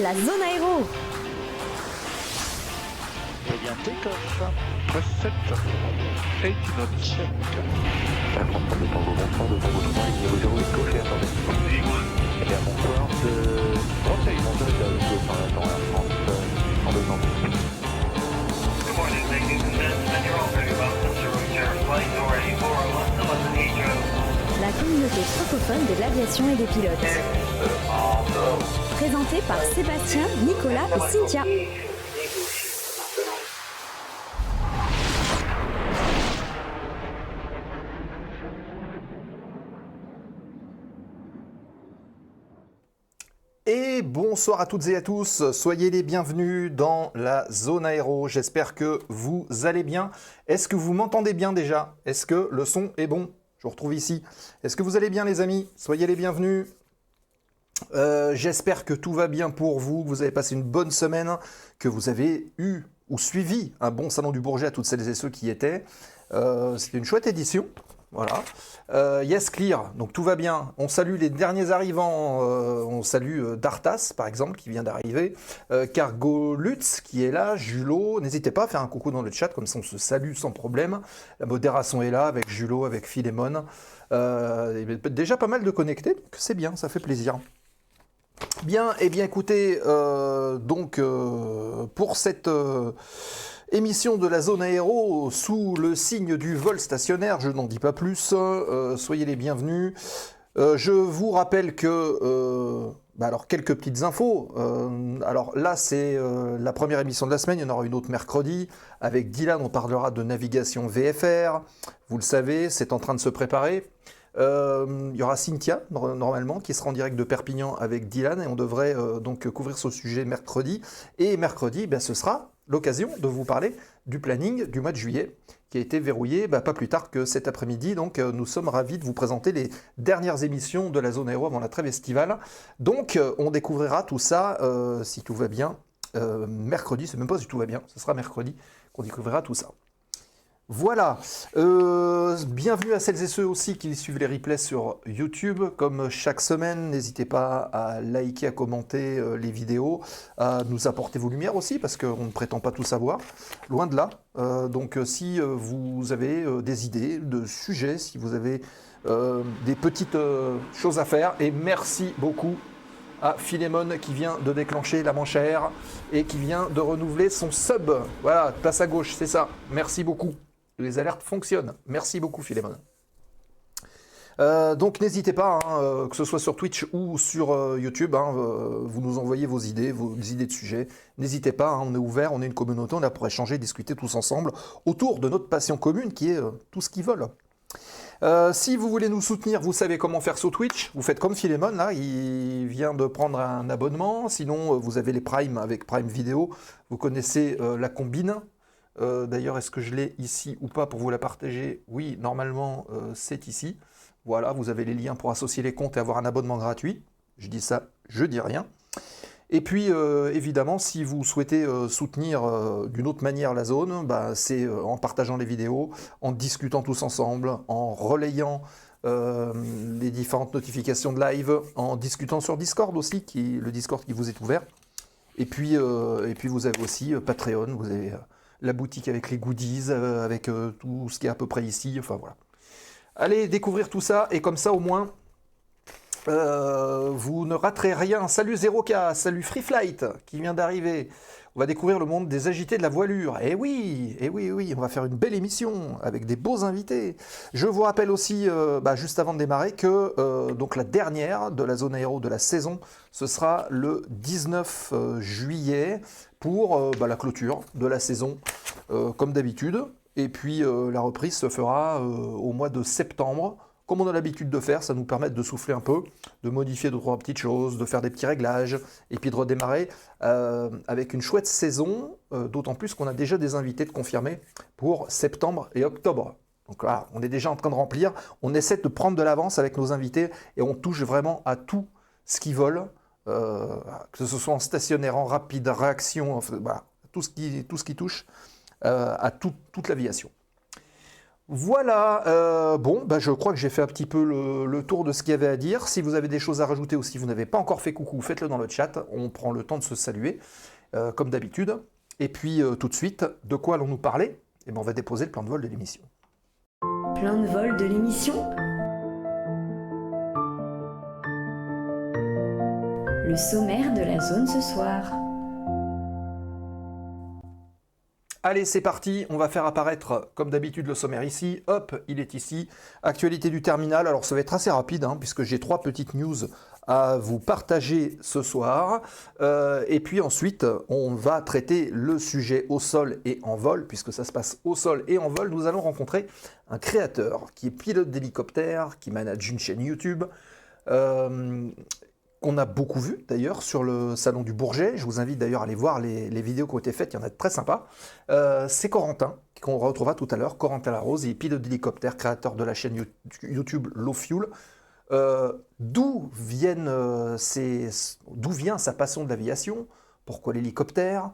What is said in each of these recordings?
la zone aéro. Eh bien, take-off. Press 7. 8 knots. Check. Air France, de Tango, bonsoir, de Tango 3, niveau 0, gauche et attendez. Eh bien, bonsoir, de... Rotate. Bonsoir, de gauche en attendant Air France, 102 Tango. Good morning, ladies and gentlemen. You're all very welcome to Route Air Flight Authority 401 London Heathrow. La communauté francophone de l'aviation et des pilotes. Présentée par Sébastien, Nicolas et Cynthia. Et bonsoir à toutes et à tous, soyez les bienvenus dans la zone aéro, j'espère que vous allez bien. Est-ce que vous m'entendez bien déjà? Est-ce que le son est bon? Je vous retrouve ici. Est-ce que vous allez bien les amis? Soyez les bienvenus. J'espère que tout va bien pour vous, que vous avez passé une bonne semaine, que vous avez eu ou suivi un bon salon du Bourget à toutes celles et ceux qui y étaient. C'était une chouette édition. Voilà. Yes Clear, donc tout va bien. On salue les derniers arrivants. On salue Dartas, par exemple, qui vient d'arriver. Cargo Lutz, qui est là. Julot, n'hésitez pas à faire un coucou dans le chat, comme ça on se salue sans problème. La modération est là, avec Julot, avec Philémon. Déjà pas mal de connectés, donc c'est bien, ça fait plaisir. Bien, et bien écoutez, pour cette... émission de la zone aéro sous le signe du vol stationnaire, je n'en dis pas plus, soyez les bienvenus. Je vous rappelle que, alors quelques petites infos, alors là c'est la première émission de la semaine, il y en aura une autre mercredi, avec Dylan on parlera de navigation VFR, vous le savez, c'est en train de se préparer. Il y aura Cynthia, normalement, qui sera en direct de Perpignan avec Dylan, et on devrait donc couvrir ce sujet mercredi. Et mercredi, ce sera l'occasion de vous parler du planning du mois de juillet, qui a été verrouillé pas plus tard que cet après-midi. Donc nous sommes ravis de vous présenter les dernières émissions de la zone aéro avant la trêve estivale. Donc on découvrira tout ça, si tout va bien, mercredi, c'est même pas si tout va bien, ce sera mercredi qu'on découvrira tout ça. Voilà, bienvenue à celles et ceux aussi qui suivent les replays sur YouTube. Comme chaque semaine, n'hésitez pas à liker, à commenter les vidéos, à nous apporter vos lumières aussi, parce qu'on ne prétend pas tout savoir, loin de là. Donc si vous avez des idées de sujets, si vous avez des petites choses à faire, et merci beaucoup à Philémon qui vient de déclencher la manchère et qui vient de renouveler son sub. Voilà, place à gauche, c'est ça, merci beaucoup. Les alertes fonctionnent. Merci beaucoup, Philémon. Donc n'hésitez pas, que ce soit sur Twitch ou sur YouTube, vous nous envoyez vos idées de sujets. N'hésitez pas, on est ouvert, on est une communauté, on est là pour échanger, discuter tous ensemble autour de notre passion commune qui est tout ce qui vole. Si vous voulez nous soutenir, vous savez comment faire sur Twitch. Vous faites comme Philémon, là, il vient de prendre un abonnement. Sinon, vous avez les Prime avec Prime Vidéo. Vous connaissez la combine. D'ailleurs, est-ce que je l'ai ici ou pas pour vous la partager? Oui, normalement, c'est ici. Voilà, vous avez les liens pour associer les comptes et avoir un abonnement gratuit. Je dis ça, je dis rien. Et puis, évidemment, si vous souhaitez soutenir d'une autre manière la zone, c'est en partageant les vidéos, en discutant tous ensemble, en relayant les différentes notifications de live, en discutant sur Discord aussi, le Discord qui vous est ouvert. Et puis vous avez aussi Patreon, vous avez... la boutique avec les goodies, avec tout ce qui est à peu près ici, enfin voilà. Allez découvrir tout ça, et comme ça au moins, vous ne raterez rien. Salut 0K, salut Free Flight, qui vient d'arriver. On va découvrir le monde des agités de la voilure. Et oui, on va faire une belle émission, avec des beaux invités. Je vous rappelle aussi, juste avant de démarrer, que donc la dernière de la zone aéro de la saison, ce sera le 19 juillet, pour la clôture de la saison, comme d'habitude. Et puis la reprise se fera au mois de septembre, comme on a l'habitude de faire. Ça nous permet de souffler un peu, de modifier 2-3 petites choses, de faire des petits réglages, et puis de redémarrer avec une chouette saison, d'autant plus qu'on a déjà des invités de confirmer pour septembre et octobre. Donc là, on est déjà en train de remplir, on essaie de prendre de l'avance avec nos invités, et on touche vraiment à tout ce qui vole, que ce soit en stationnaire, en rapide, réaction, tout ce qui touche à toute l'aviation. Voilà, bon, bah, je crois que j'ai fait un petit peu le tour de ce qu'il y avait à dire. Si vous avez des choses à rajouter ou si vous n'avez pas encore fait coucou, faites-le dans le chat. On prend le temps de se saluer, comme d'habitude. Et puis, tout de suite, de quoi allons-nous parler? Eh ben, on va déposer le plan de vol de l'émission. Plan de vol de l'émission. Le sommaire de la zone ce soir. Allez, c'est parti, on va faire apparaître, comme d'habitude, le sommaire ici. Hop, il est ici. Actualité du terminal. Alors, ça va être assez rapide, hein, puisque j'ai 3 petites news à vous partager ce soir. Et puis ensuite, on va traiter le sujet au sol et en vol, puisque ça se passe au sol et en vol. Nous allons rencontrer un créateur qui est pilote d'hélicoptère, qui manage une chaîne YouTube, qu'on a beaucoup vu d'ailleurs sur le salon du Bourget. Je vous invite d'ailleurs à aller voir les vidéos qui ont été faites, il y en a de très sympas. C'est Corentin, qu'on retrouvera tout à l'heure. Corentin Larose, il est pilote d'hélicoptère, créateur de la chaîne YouTube Low Fuel. D'où vient sa passion de l'aviation? Pourquoi l'hélicoptère?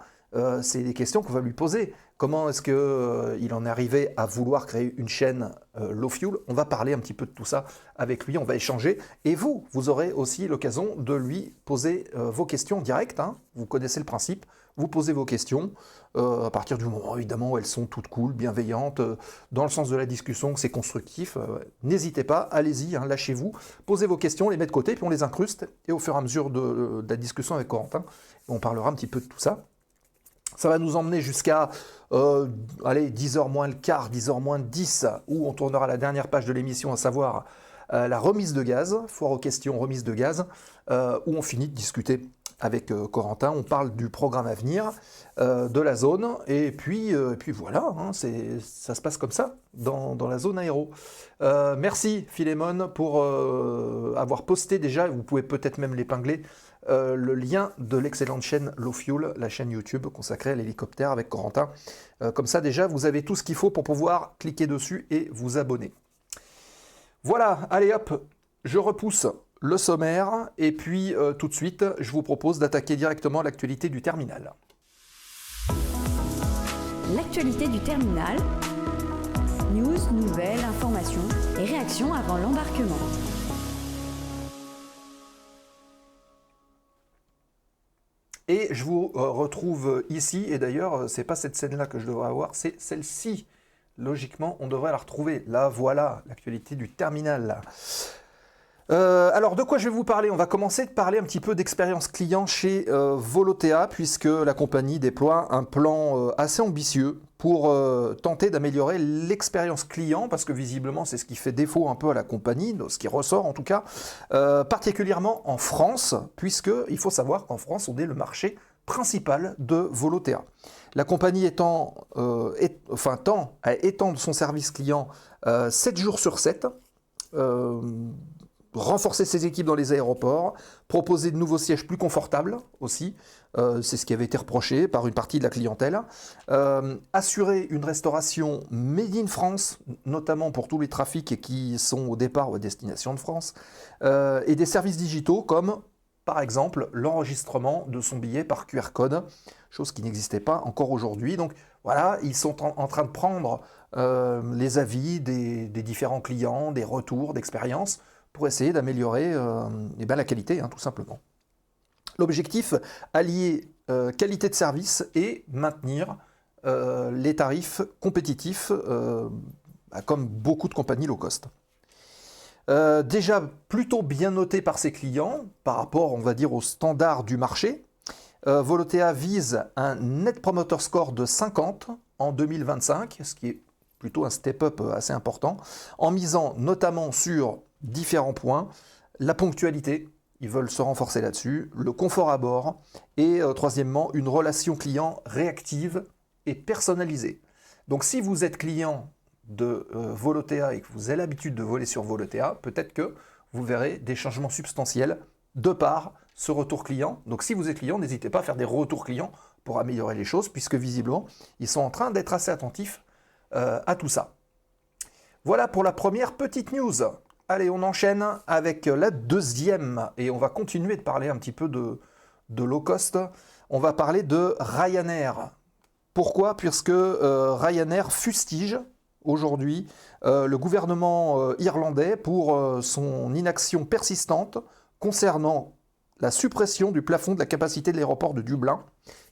C'est des questions qu'on va lui poser. Comment est-ce qu'il en est arrivé à vouloir créer une chaîne Low Fuel? On va parler un petit peu de tout ça avec lui, on va échanger. Et vous aurez aussi l'occasion de lui poser vos questions directes. Hein. Vous connaissez le principe, vous posez vos questions à partir du moment évidemment où elles sont toutes cool, bienveillantes, dans le sens de la discussion, que c'est constructif. N'hésitez pas, allez-y, hein, lâchez-vous, posez vos questions, les mettez de côté, puis on les incruste. Et au fur et à mesure de la discussion avec Corentin, on parlera un petit peu de tout ça. Ça va nous emmener jusqu'à 10h moins le quart, 10h moins 10, où on tournera la dernière page de l'émission, à savoir la remise de gaz, foire aux questions, remise de gaz, où on finit de discuter avec Corentin. On parle du programme à venir, de la zone, et puis voilà, hein, ça se passe comme ça dans la zone aéro. Merci Philémon pour avoir posté déjà, vous pouvez peut-être même l'épingler, le lien de l'excellente chaîne Low Fuel, la chaîne YouTube consacrée à l'hélicoptère avec Corentin. Comme ça déjà, vous avez tout ce qu'il faut pour pouvoir cliquer dessus et vous abonner. Voilà, allez hop, je repousse le sommaire et puis tout de suite, je vous propose d'attaquer directement l'actualité du terminal. L'actualité du terminal. News, nouvelles, informations et réactions avant l'embarquement. Et je vous retrouve ici, et d'ailleurs, c'est pas cette scène-là que je devrais avoir, c'est celle-ci. Logiquement, on devrait la retrouver. Là, voilà, l'actualité du terminal. Alors, de quoi je vais vous parler? On va commencer de parler un petit peu d'expérience client chez Volotea, puisque la compagnie déploie un plan assez ambitieux pour tenter d'améliorer l'expérience client, parce que visiblement, c'est ce qui fait défaut un peu à la compagnie, ce qui ressort en tout cas, particulièrement en France, puisqu'il faut savoir qu'en France, on est le marché principal de Volotea. La compagnie tend à étendre son service client 7 jours sur 7, renforcer ses équipes dans les aéroports, proposer de nouveaux sièges plus confortables aussi, c'est ce qui avait été reproché par une partie de la clientèle, assurer une restauration made in France, notamment pour tous les trafics qui sont au départ ou à destination de France, et des services digitaux comme par exemple l'enregistrement de son billet par QR code, chose qui n'existait pas encore aujourd'hui. Donc voilà, ils sont en train de prendre les avis des différents clients, des retours d'expérience, pour essayer d'améliorer la qualité, hein, tout simplement. L'objectif, allier qualité de service et maintenir les tarifs compétitifs, comme beaucoup de compagnies low cost. Déjà plutôt bien noté par ses clients, par rapport, on va dire, aux standards du marché, Volotea vise un Net Promoter Score de 50 en 2025, ce qui est plutôt un step-up assez important, en misant notamment sur différents points, la ponctualité, ils veulent se renforcer là-dessus, le confort à bord, et troisièmement, une relation client réactive et personnalisée. Donc si vous êtes client de Volotea et que vous avez l'habitude de voler sur Volotea, peut-être que vous verrez des changements substantiels de par ce retour client. Donc si vous êtes client, n'hésitez pas à faire des retours clients pour améliorer les choses, puisque visiblement, ils sont en train d'être assez attentifs à tout ça. Voilà pour la première petite news. Allez, on enchaîne avec la deuxième, et on va continuer de parler un petit peu de low cost. On va parler de Ryanair. Pourquoi? Puisque Ryanair fustige aujourd'hui le gouvernement irlandais pour son inaction persistante concernant la suppression du plafond de la capacité de l'aéroport de Dublin,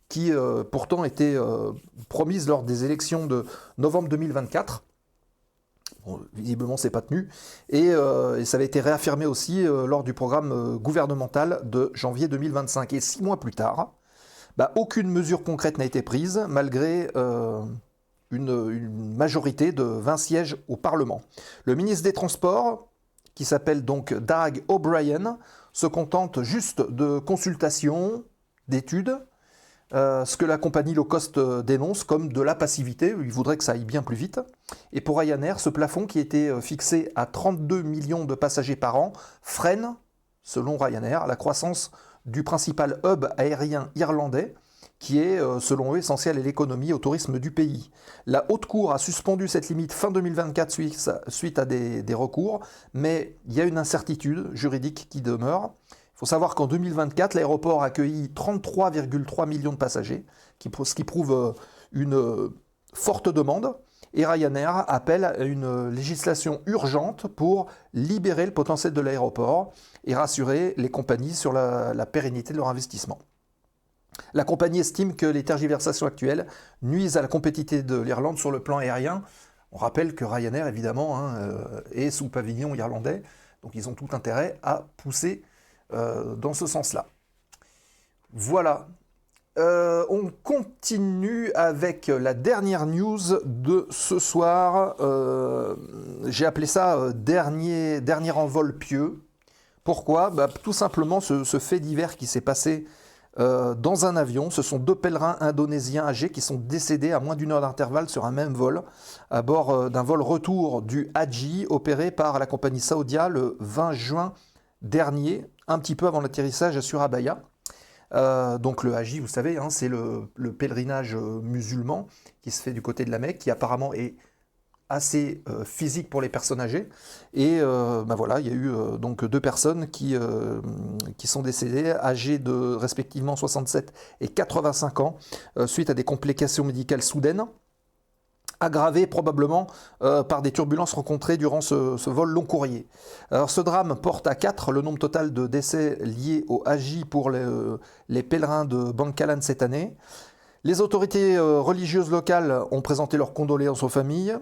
qui pourtant était promise lors des élections de novembre 2024. Bon, visiblement, c'est pas tenu. Et ça avait été réaffirmé aussi lors du programme gouvernemental de janvier 2025. Et 6 mois plus tard, aucune mesure concrète n'a été prise, malgré une majorité de 20 sièges au Parlement. Le ministre des Transports, qui s'appelle donc Darragh O'Brien, se contente juste de consultations, d'études, ce que la compagnie low cost dénonce comme de la passivité. Il voudrait que ça aille bien plus vite. Et pour Ryanair, ce plafond qui était fixé à 32 millions de passagers par an freine, selon Ryanair, la croissance du principal hub aérien irlandais, qui est, selon eux, essentiel à l'économie et au tourisme du pays. La Haute Cour a suspendu cette limite fin 2024 suite à des recours, mais il y a une incertitude juridique qui demeure. Il faut savoir qu'en 2024, l'aéroport a accueilli 33,3 millions de passagers, ce qui prouve une forte demande. Et Ryanair appelle à une législation urgente pour libérer le potentiel de l'aéroport et rassurer les compagnies sur la pérennité de leur investissement. La compagnie estime que les tergiversations actuelles nuisent à la compétitivité de l'Irlande sur le plan aérien. On rappelle que Ryanair, évidemment, est sous pavillon irlandais, donc ils ont tout intérêt à pousser dans ce sens-là. Voilà. On continue avec la dernière news de ce soir. J'ai appelé ça dernier envol pieux. Pourquoi ? Tout simplement ce fait divers qui s'est passé dans un avion. Ce sont 2 pèlerins indonésiens âgés qui sont décédés à moins d'1 heure d'intervalle sur un même vol, à bord d'un vol retour du Haji opéré par la compagnie Saudia le 20 juin dernier, un petit peu avant l'atterrissage à Surabaya. Donc le Haji, vous savez, c'est le pèlerinage musulman qui se fait du côté de la Mecque, qui apparemment est assez physique pour les personnes âgées. Et voilà, il y a eu donc 2 personnes qui sont décédées, âgées de respectivement 67 et 85 ans, suite à des complications médicales soudaines, aggravées probablement par des turbulences rencontrées durant ce vol long courrier. Alors ce drame porte à 4 le nombre total de décès liés au Haji pour les pèlerins de Bangkalan cette année. Les autorités religieuses locales ont présenté leurs condoléances aux familles.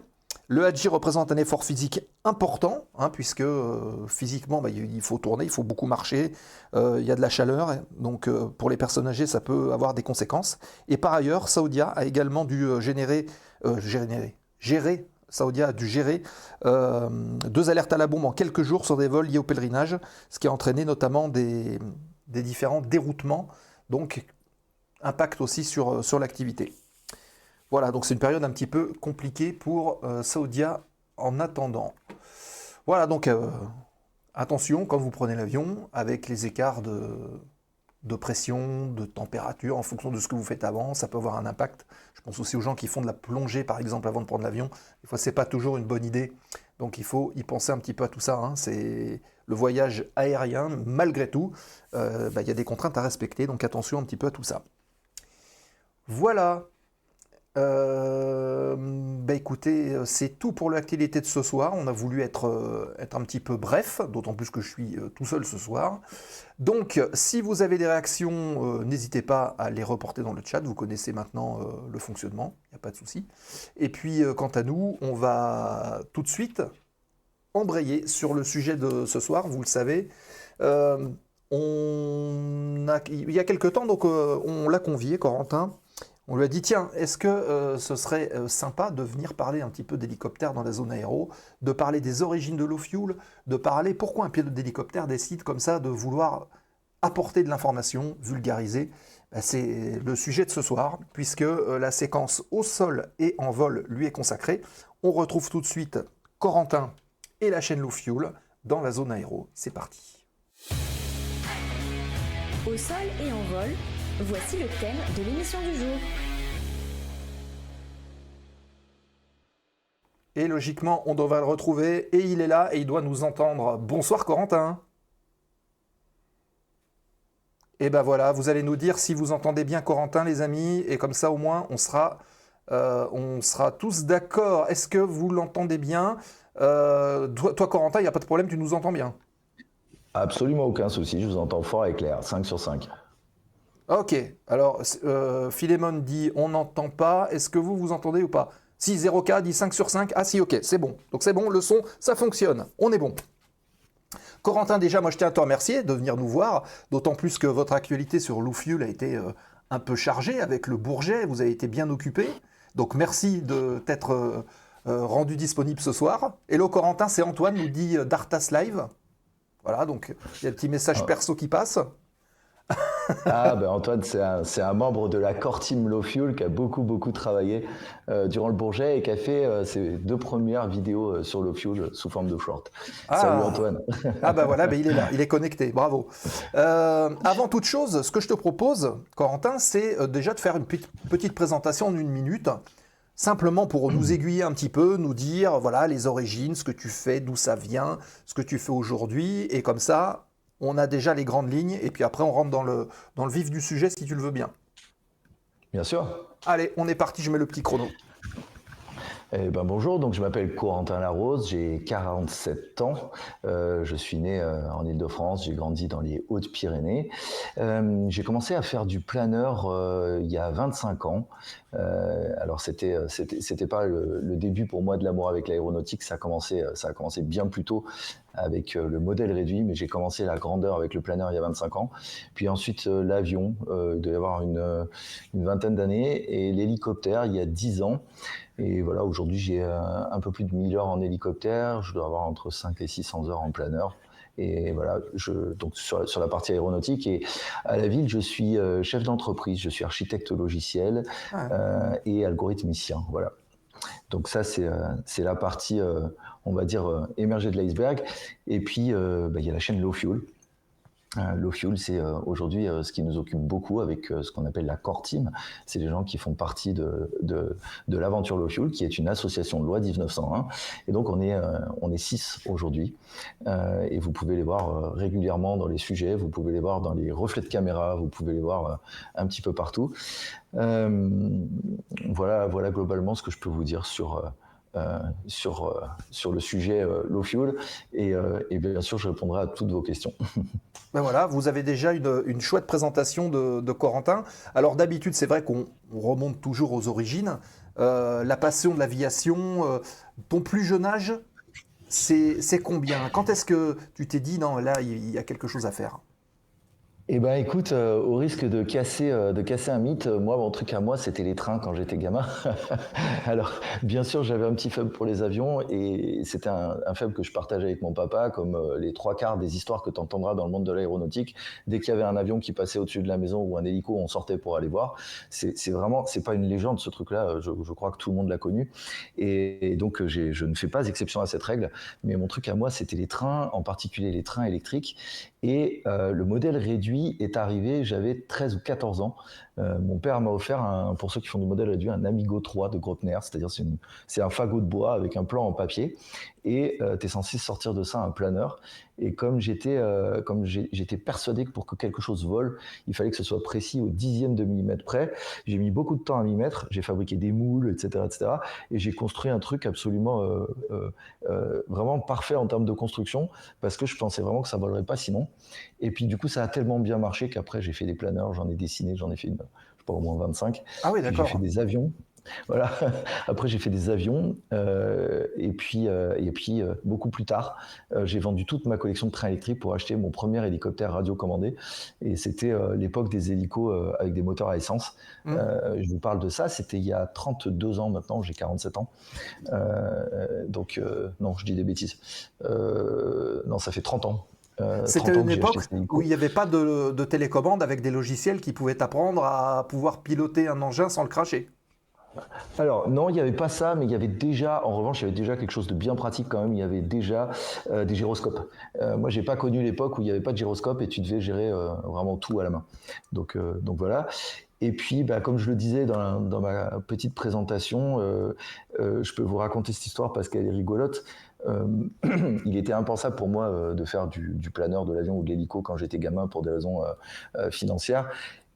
Le Haji représente un effort physique important, puisque physiquement, il faut tourner, il faut beaucoup marcher, il y a de la chaleur, donc pour les personnes âgées, ça peut avoir des conséquences. Et par ailleurs, Saudia a également dû gérer 2 alertes à la bombe en quelques jours sur des vols liés au pèlerinage, ce qui a entraîné notamment des différents déroutements, donc impact aussi sur l'activité. Voilà, donc c'est une période un petit peu compliquée pour Saudia en attendant. Voilà, donc attention quand vous prenez l'avion, avec les écarts de pression, de température, en fonction de ce que vous faites avant, ça peut avoir un impact. Je pense aussi aux gens qui font de la plongée, par exemple, avant de prendre l'avion. Des fois, c'est pas toujours une bonne idée, donc il faut y penser un petit peu à tout ça. C'est le voyage aérien, malgré tout, y a des contraintes à respecter, donc attention un petit peu à tout ça. Voilà. Écoutez, c'est tout pour l'actualité de ce soir. On a voulu être un petit peu bref, d'autant plus que je suis tout seul ce soir. Donc, si vous avez des réactions, n'hésitez pas à les reporter dans le chat. Vous connaissez maintenant le fonctionnement, il n'y a pas de souci. Et puis, quant à nous, on va tout de suite embrayer sur le sujet de ce soir. Vous le savez, il y a quelque temps, donc, on l'a convié, Corentin. On lui a dit, tiens, est-ce que ce serait sympa de venir parler un petit peu d'hélicoptère dans la zone aéro, de parler des origines de low fuel, de parler pourquoi un pilote d'hélicoptère décide comme ça de vouloir apporter de l'information, vulgariser. C'est le sujet de ce soir, puisque la séquence au sol et en vol lui est consacrée. On retrouve tout de suite Corentin et la chaîne Low Fuel dans la zone aéro. C'est parti. Au sol et en vol, voici le thème de l'émission du jour. Et logiquement, on devrait le retrouver, et il est là, et il doit nous entendre. Bonsoir Corentin. Et ben voilà, vous allez nous dire si vous entendez bien Corentin, les amis, et comme ça au moins on sera On sera tous d'accord. Est-ce que vous l'entendez bien? Toi, Corentin, il n'y a pas de problème, tu nous entends bien? Absolument aucun souci, je vous entends fort et clair, 5 sur 5. Ok, alors Philémon dit on n'entend pas. Est-ce que vous entendez ou pas? Si 0K dit 5 sur 5. Ah si, ok, c'est bon. Donc c'est bon, le son, ça fonctionne. On est bon. Corentin, déjà, moi je tiens à te remercier de venir nous voir, d'autant plus que votre actualité sur Loufuel a été un peu chargée avec le Bourget, vous avez été bien occupé. Donc merci de t'être rendu disponible ce soir. Hello Corentin, c'est Antoine, nous dit Dartas Live. Voilà, donc il y a le petit message perso qui passe. Ah ben Antoine, c'est un membre de la core team Loufuel qui a beaucoup travaillé durant le Bourget et qui a fait ses 2 premières vidéos sur Loufuel sous forme de short. Salut Antoine. Ah ben voilà, il est là, il est connecté, bravo. Avant toute chose, ce que je te propose, Corentin, c'est déjà de faire une petite présentation en 1 minute, simplement pour nous aiguiller un petit peu, nous dire voilà les origines, ce que tu fais, d'où ça vient, ce que tu fais aujourd'hui, et comme ça, on a déjà les grandes lignes, et puis après on rentre dans le vif du sujet si tu le veux bien. Bien sûr. Allez, on est parti, je mets le petit chrono. Eh ben bonjour, donc je m'appelle Corentin Larose, j'ai 47 ans, je suis né en Île-de-France, j'ai grandi dans les Hautes-Pyrénées. J'ai commencé à faire du planeur il y a 25 ans. Alors c'était pas le début pour moi de l'amour avec l'aéronautique, ça a commencé bien plus tôt avec le modèle réduit, mais j'ai commencé la grandeur avec le planeur il y a 25 ans. Puis ensuite l'avion, il doit y avoir une vingtaine d'années, et l'hélicoptère il y a 10 ans. Et voilà, aujourd'hui j'ai un peu plus de 1000 heures en hélicoptère, je dois avoir entre 5 et 600 heures en planeur. Et voilà, donc sur la partie aéronautique. Et à la ville, je suis chef d'entreprise, je suis architecte logiciel et algorithmicien. Voilà. Donc ça, c'est la partie, on va dire, émergée de l'iceberg. Et puis, il y a la chaîne Loufuel. Loufuel, c'est aujourd'hui ce qui nous occupe beaucoup avec ce qu'on appelle la core team. C'est les gens qui font partie de l'aventure Loufuel, qui est une association de loi 1901. Et donc on est 6 aujourd'hui. Et vous pouvez les voir régulièrement dans les sujets, vous pouvez les voir dans les reflets de caméra, vous pouvez les voir un petit peu partout. Voilà globalement ce que je peux vous dire sur le sujet Loufuel, et bien sûr je répondrai à toutes vos questions. Ben voilà, vous avez déjà une chouette présentation de Corentin. Alors d'habitude, c'est vrai qu'on remonte toujours aux origines. La passion de l'aviation, ton plus jeune âge, c'est combien? Quand est-ce que tu t'es dit, non, là, il y a quelque chose à faire? Eh ben écoute, au risque de casser un mythe, moi mon truc à moi c'était les trains quand j'étais gamin. Alors bien sûr j'avais un petit faible pour les avions, et c'était un faible que je partageais avec mon papa, comme les 3/4 des histoires que tu entendras dans le monde de l'aéronautique. Dès qu'il y avait un avion qui passait au-dessus de la maison ou un hélico, on sortait pour aller voir. C'est pas une légende ce truc-là, je crois que tout le monde l'a connu, et donc je ne fais pas exception à cette règle. Mais mon truc à moi c'était les trains, en particulier les trains électriques. Et le modèle réduit est arrivé, j'avais 13 ou 14 ans. Mon père m'a offert, pour ceux qui font du modèle réduit, un Amigo 3 de Grotner, c'est-à-dire c'est un fagot de bois avec un plan en papier, et tu es censé sortir de ça un planeur. Et comme j'étais persuadé que pour que quelque chose vole, il fallait que ce soit précis au 10e de millimètre près, j'ai mis beaucoup de temps à m'y mettre, j'ai fabriqué des moules, etc. Et j'ai construit un truc absolument vraiment parfait en termes de construction, parce que je pensais vraiment que ça volerait pas sinon. Et puis du coup ça a tellement bien marché qu'après j'ai fait des planeurs, j'en ai dessiné, j'en ai fait au moins 25. Ah oui, d'accord. J'ai fait des avions. Voilà. Après, j'ai fait des avions, et puis beaucoup plus tard, j'ai vendu toute ma collection de trains électriques pour acheter mon premier hélicoptère radiocommandé. Et c'était l'époque des hélicos avec des moteurs à essence. Je vous parle de ça, c'était il y a 32 ans maintenant, j'ai 47 ans. Donc, non, je dis des bêtises. Non, ça fait 30 ans. C'était une époque où il n'y avait pas de télécommande avec des logiciels qui pouvaient t'apprendre à pouvoir piloter un engin sans le cracher. Alors non, il n'y avait pas ça, mais il y avait déjà, en revanche, il y avait déjà quelque chose de bien pratique quand même, il y avait déjà des gyroscopes. Moi, j'ai pas connu l'époque où il n'y avait pas de gyroscope et tu devais gérer vraiment tout à la main. Donc voilà. Et puis, comme je le disais dans ma petite présentation, je peux vous raconter cette histoire parce qu'elle est rigolote. Il était impensable pour moi de faire du planeur, de l'avion ou de l'hélico quand j'étais gamin pour des raisons financières.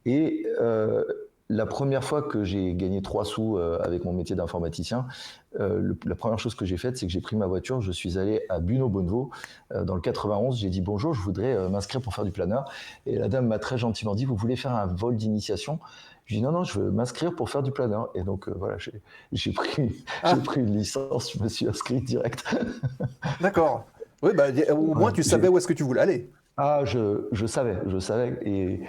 Et la première fois que j'ai gagné 3 sous avec mon métier d'informaticien, la première chose que j'ai faite, c'est que j'ai pris ma voiture, je suis allé à Buneau-Bonnevaux, dans le 91, j'ai dit bonjour, je voudrais m'inscrire pour faire du planeur. Et la dame m'a très gentiment dit, vous voulez faire un vol d'initiation? Je dis non, je veux m'inscrire pour faire du planeur. Et donc voilà, j'ai pris une licence, je me suis inscrit direct. D'accord. Oui, bah, au moins tu savais où est-ce que tu voulais aller. Ah, je savais, et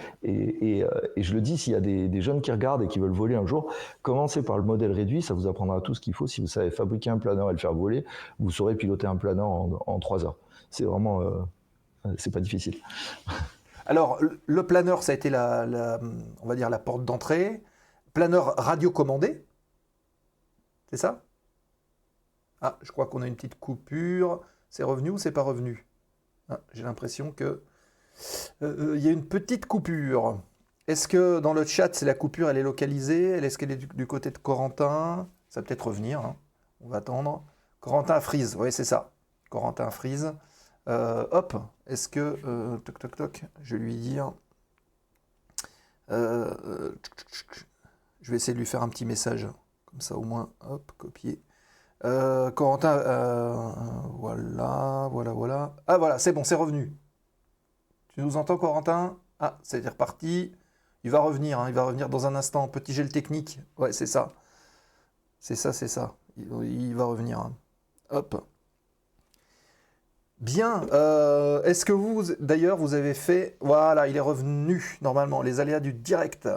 je le dis, s'il y a des jeunes qui regardent et qui veulent voler un jour, commencez par le modèle réduit, ça vous apprendra tout ce qu'il faut. Si vous savez fabriquer un planeur et le faire voler, vous saurez piloter un planeur en 3 heures. C'est vraiment, c'est pas difficile. Alors, le planeur, ça a été on va dire la porte d'entrée. Planeur radiocommandé, c'est ça? Ah, je crois qu'on a une petite coupure. C'est revenu ou c'est pas revenu? Ah, j'ai l'impression que y a une petite coupure. Est-ce que dans le chat, la coupure, elle est localisée? Est-ce qu'elle est du côté de Corentin? Ça va peut-être revenir, hein. On va attendre. Corentin freeze, oui, c'est ça. Corentin freeze. Hop, est-ce que... toc, toc, toc, je vais lui dire... je vais essayer de lui faire un petit message. Comme ça, au moins, hop, copier. Corentin, voilà. Ah voilà, c'est bon, c'est revenu. Tu nous entends, Corentin? Ah, c'est reparti. Il va revenir, hein, il va revenir dans un instant. Petit gel technique. Ouais, c'est ça. C'est ça. Il va revenir. Hein. Hop. Bien. Est-ce que vous, d'ailleurs, vous avez fait... Voilà, il est revenu, normalement. Les aléas du direct.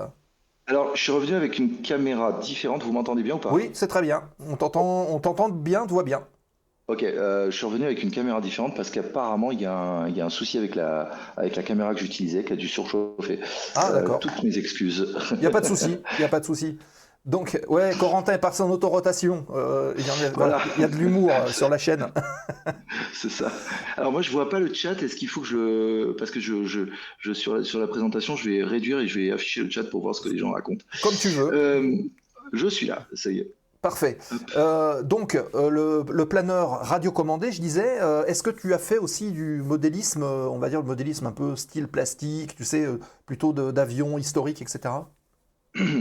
Alors, je suis revenu avec une caméra différente. Vous m'entendez bien ou pas? Oui, c'est très bien. On t'entend bien, on te voit bien. Ok, je suis revenu avec une caméra différente parce qu'apparemment, il y a un souci avec la caméra que j'utilisais qui a dû surchauffer. Ah, d'accord. Toutes mes excuses. Il n'y a pas de souci. Donc, ouais, Corentin est parti en autorotation. Il y a de l'humour sur la chaîne. C'est ça. Alors moi, je vois pas le chat. Est-ce qu'il faut que parce que sur la présentation, je vais réduire et je vais afficher le chat pour voir ce que les gens racontent. Comme tu veux. Je suis là, ça y est. Parfait. Donc, le planeur radiocommandé, je disais, est-ce que tu as fait aussi du modélisme, on va dire le modélisme un peu style plastique, tu sais, plutôt d'avions historiques, etc.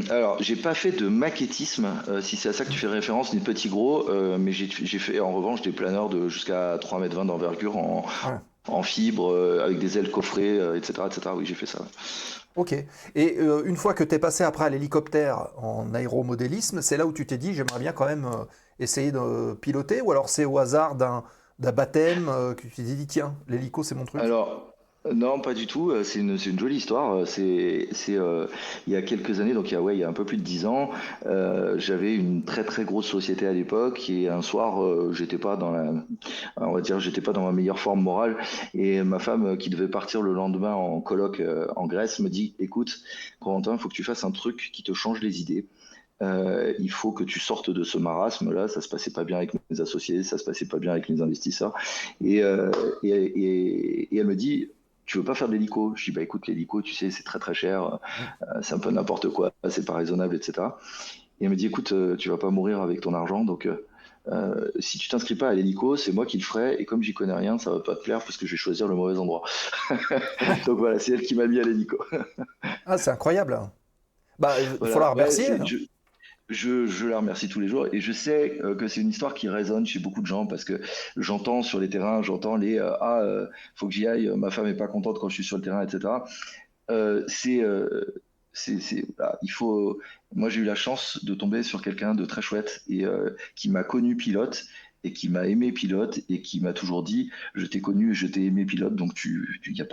Alors, j'ai pas fait de maquettisme, si c'est à ça que tu fais référence, ni de petit gros, mais j'ai fait en revanche des planeurs de jusqu'à 3,20 m d'envergure en fibre, avec des ailes coffrées, etc., etc. Oui, j'ai fait ça. Ok. Et une fois que tu es passé après à l'hélicoptère en aéromodélisme, c'est là où tu t'es dit, j'aimerais bien quand même essayer de piloter, ou alors c'est au hasard d'un baptême que tu t'es dit, tiens, l'hélico, c'est mon truc? Alors, non, pas du tout. C'est une jolie histoire. Il y a quelques années, donc il y a un peu plus de 10 ans, j'avais une très très grosse société à l'époque et un soir, j'étais pas dans ma meilleure forme morale et ma femme qui devait partir le lendemain en colloque en Grèce me dit, écoute, Corentin, il faut que tu fasses un truc qui te change les idées. Il faut que tu sortes de ce marasme-là. Ça se passait pas bien avec mes associés, ça se passait pas bien avec mes investisseurs et elle me dit, tu veux pas faire de l'hélico? Je dis, bah écoute, l'hélico, tu sais, c'est très très cher, c'est un peu n'importe quoi, c'est pas raisonnable, etc. Et elle me dit, écoute, tu vas pas mourir avec ton argent, donc si tu t'inscris pas à l'hélico, c'est moi qui le ferai, et comme j'y connais rien, ça va pas te plaire parce que je vais choisir le mauvais endroit. Donc voilà, c'est elle qui m'a mis à l'hélico. Ah, c'est incroyable. Bah, il Voilà. faut la Ouais, remercier. Hein. je la remercie tous les jours et je sais que c'est une histoire qui résonne chez beaucoup de gens parce que j'entends sur les terrains, j'entends faut que j'y aille, ma femme est pas contente quand je suis sur le terrain, etc. Voilà, moi j'ai eu la chance de tomber sur quelqu'un de très chouette et qui m'a connu pilote et qui m'a aimé pilote et qui m'a toujours dit, je t'ai connu et je t'ai aimé pilote, donc il n'y a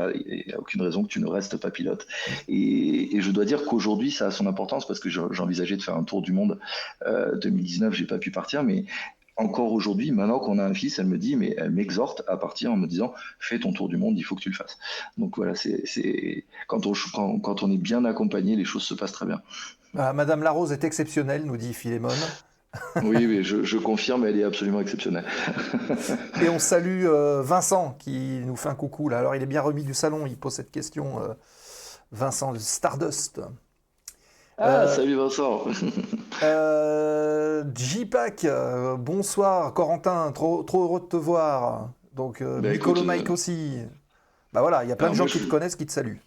aucune raison que tu ne restes pas pilote. Et je dois dire qu'aujourd'hui ça a son importance parce que j'envisageais de faire un tour du monde 2019, j'ai pas pu partir, mais encore aujourd'hui, maintenant qu'on a un fils, elle m'exhorte à partir en me disant, fais ton tour du monde, il faut que tu le fasses. Donc voilà, quand on est bien accompagné, les choses se passent très bien. Ah, Madame Larose est exceptionnelle, nous dit Philémon. Oui, je confirme, elle est absolument exceptionnelle. Et on salue Vincent qui nous fait un coucou là. Alors il est bien remis du salon, il pose cette question. Vincent Stardust. Salut Vincent. J-Pack, bonsoir Corentin, trop heureux de te voir. Donc Nicolo Mike aussi. Bah voilà, il y a plein de gens qui te connaissent, qui te saluent.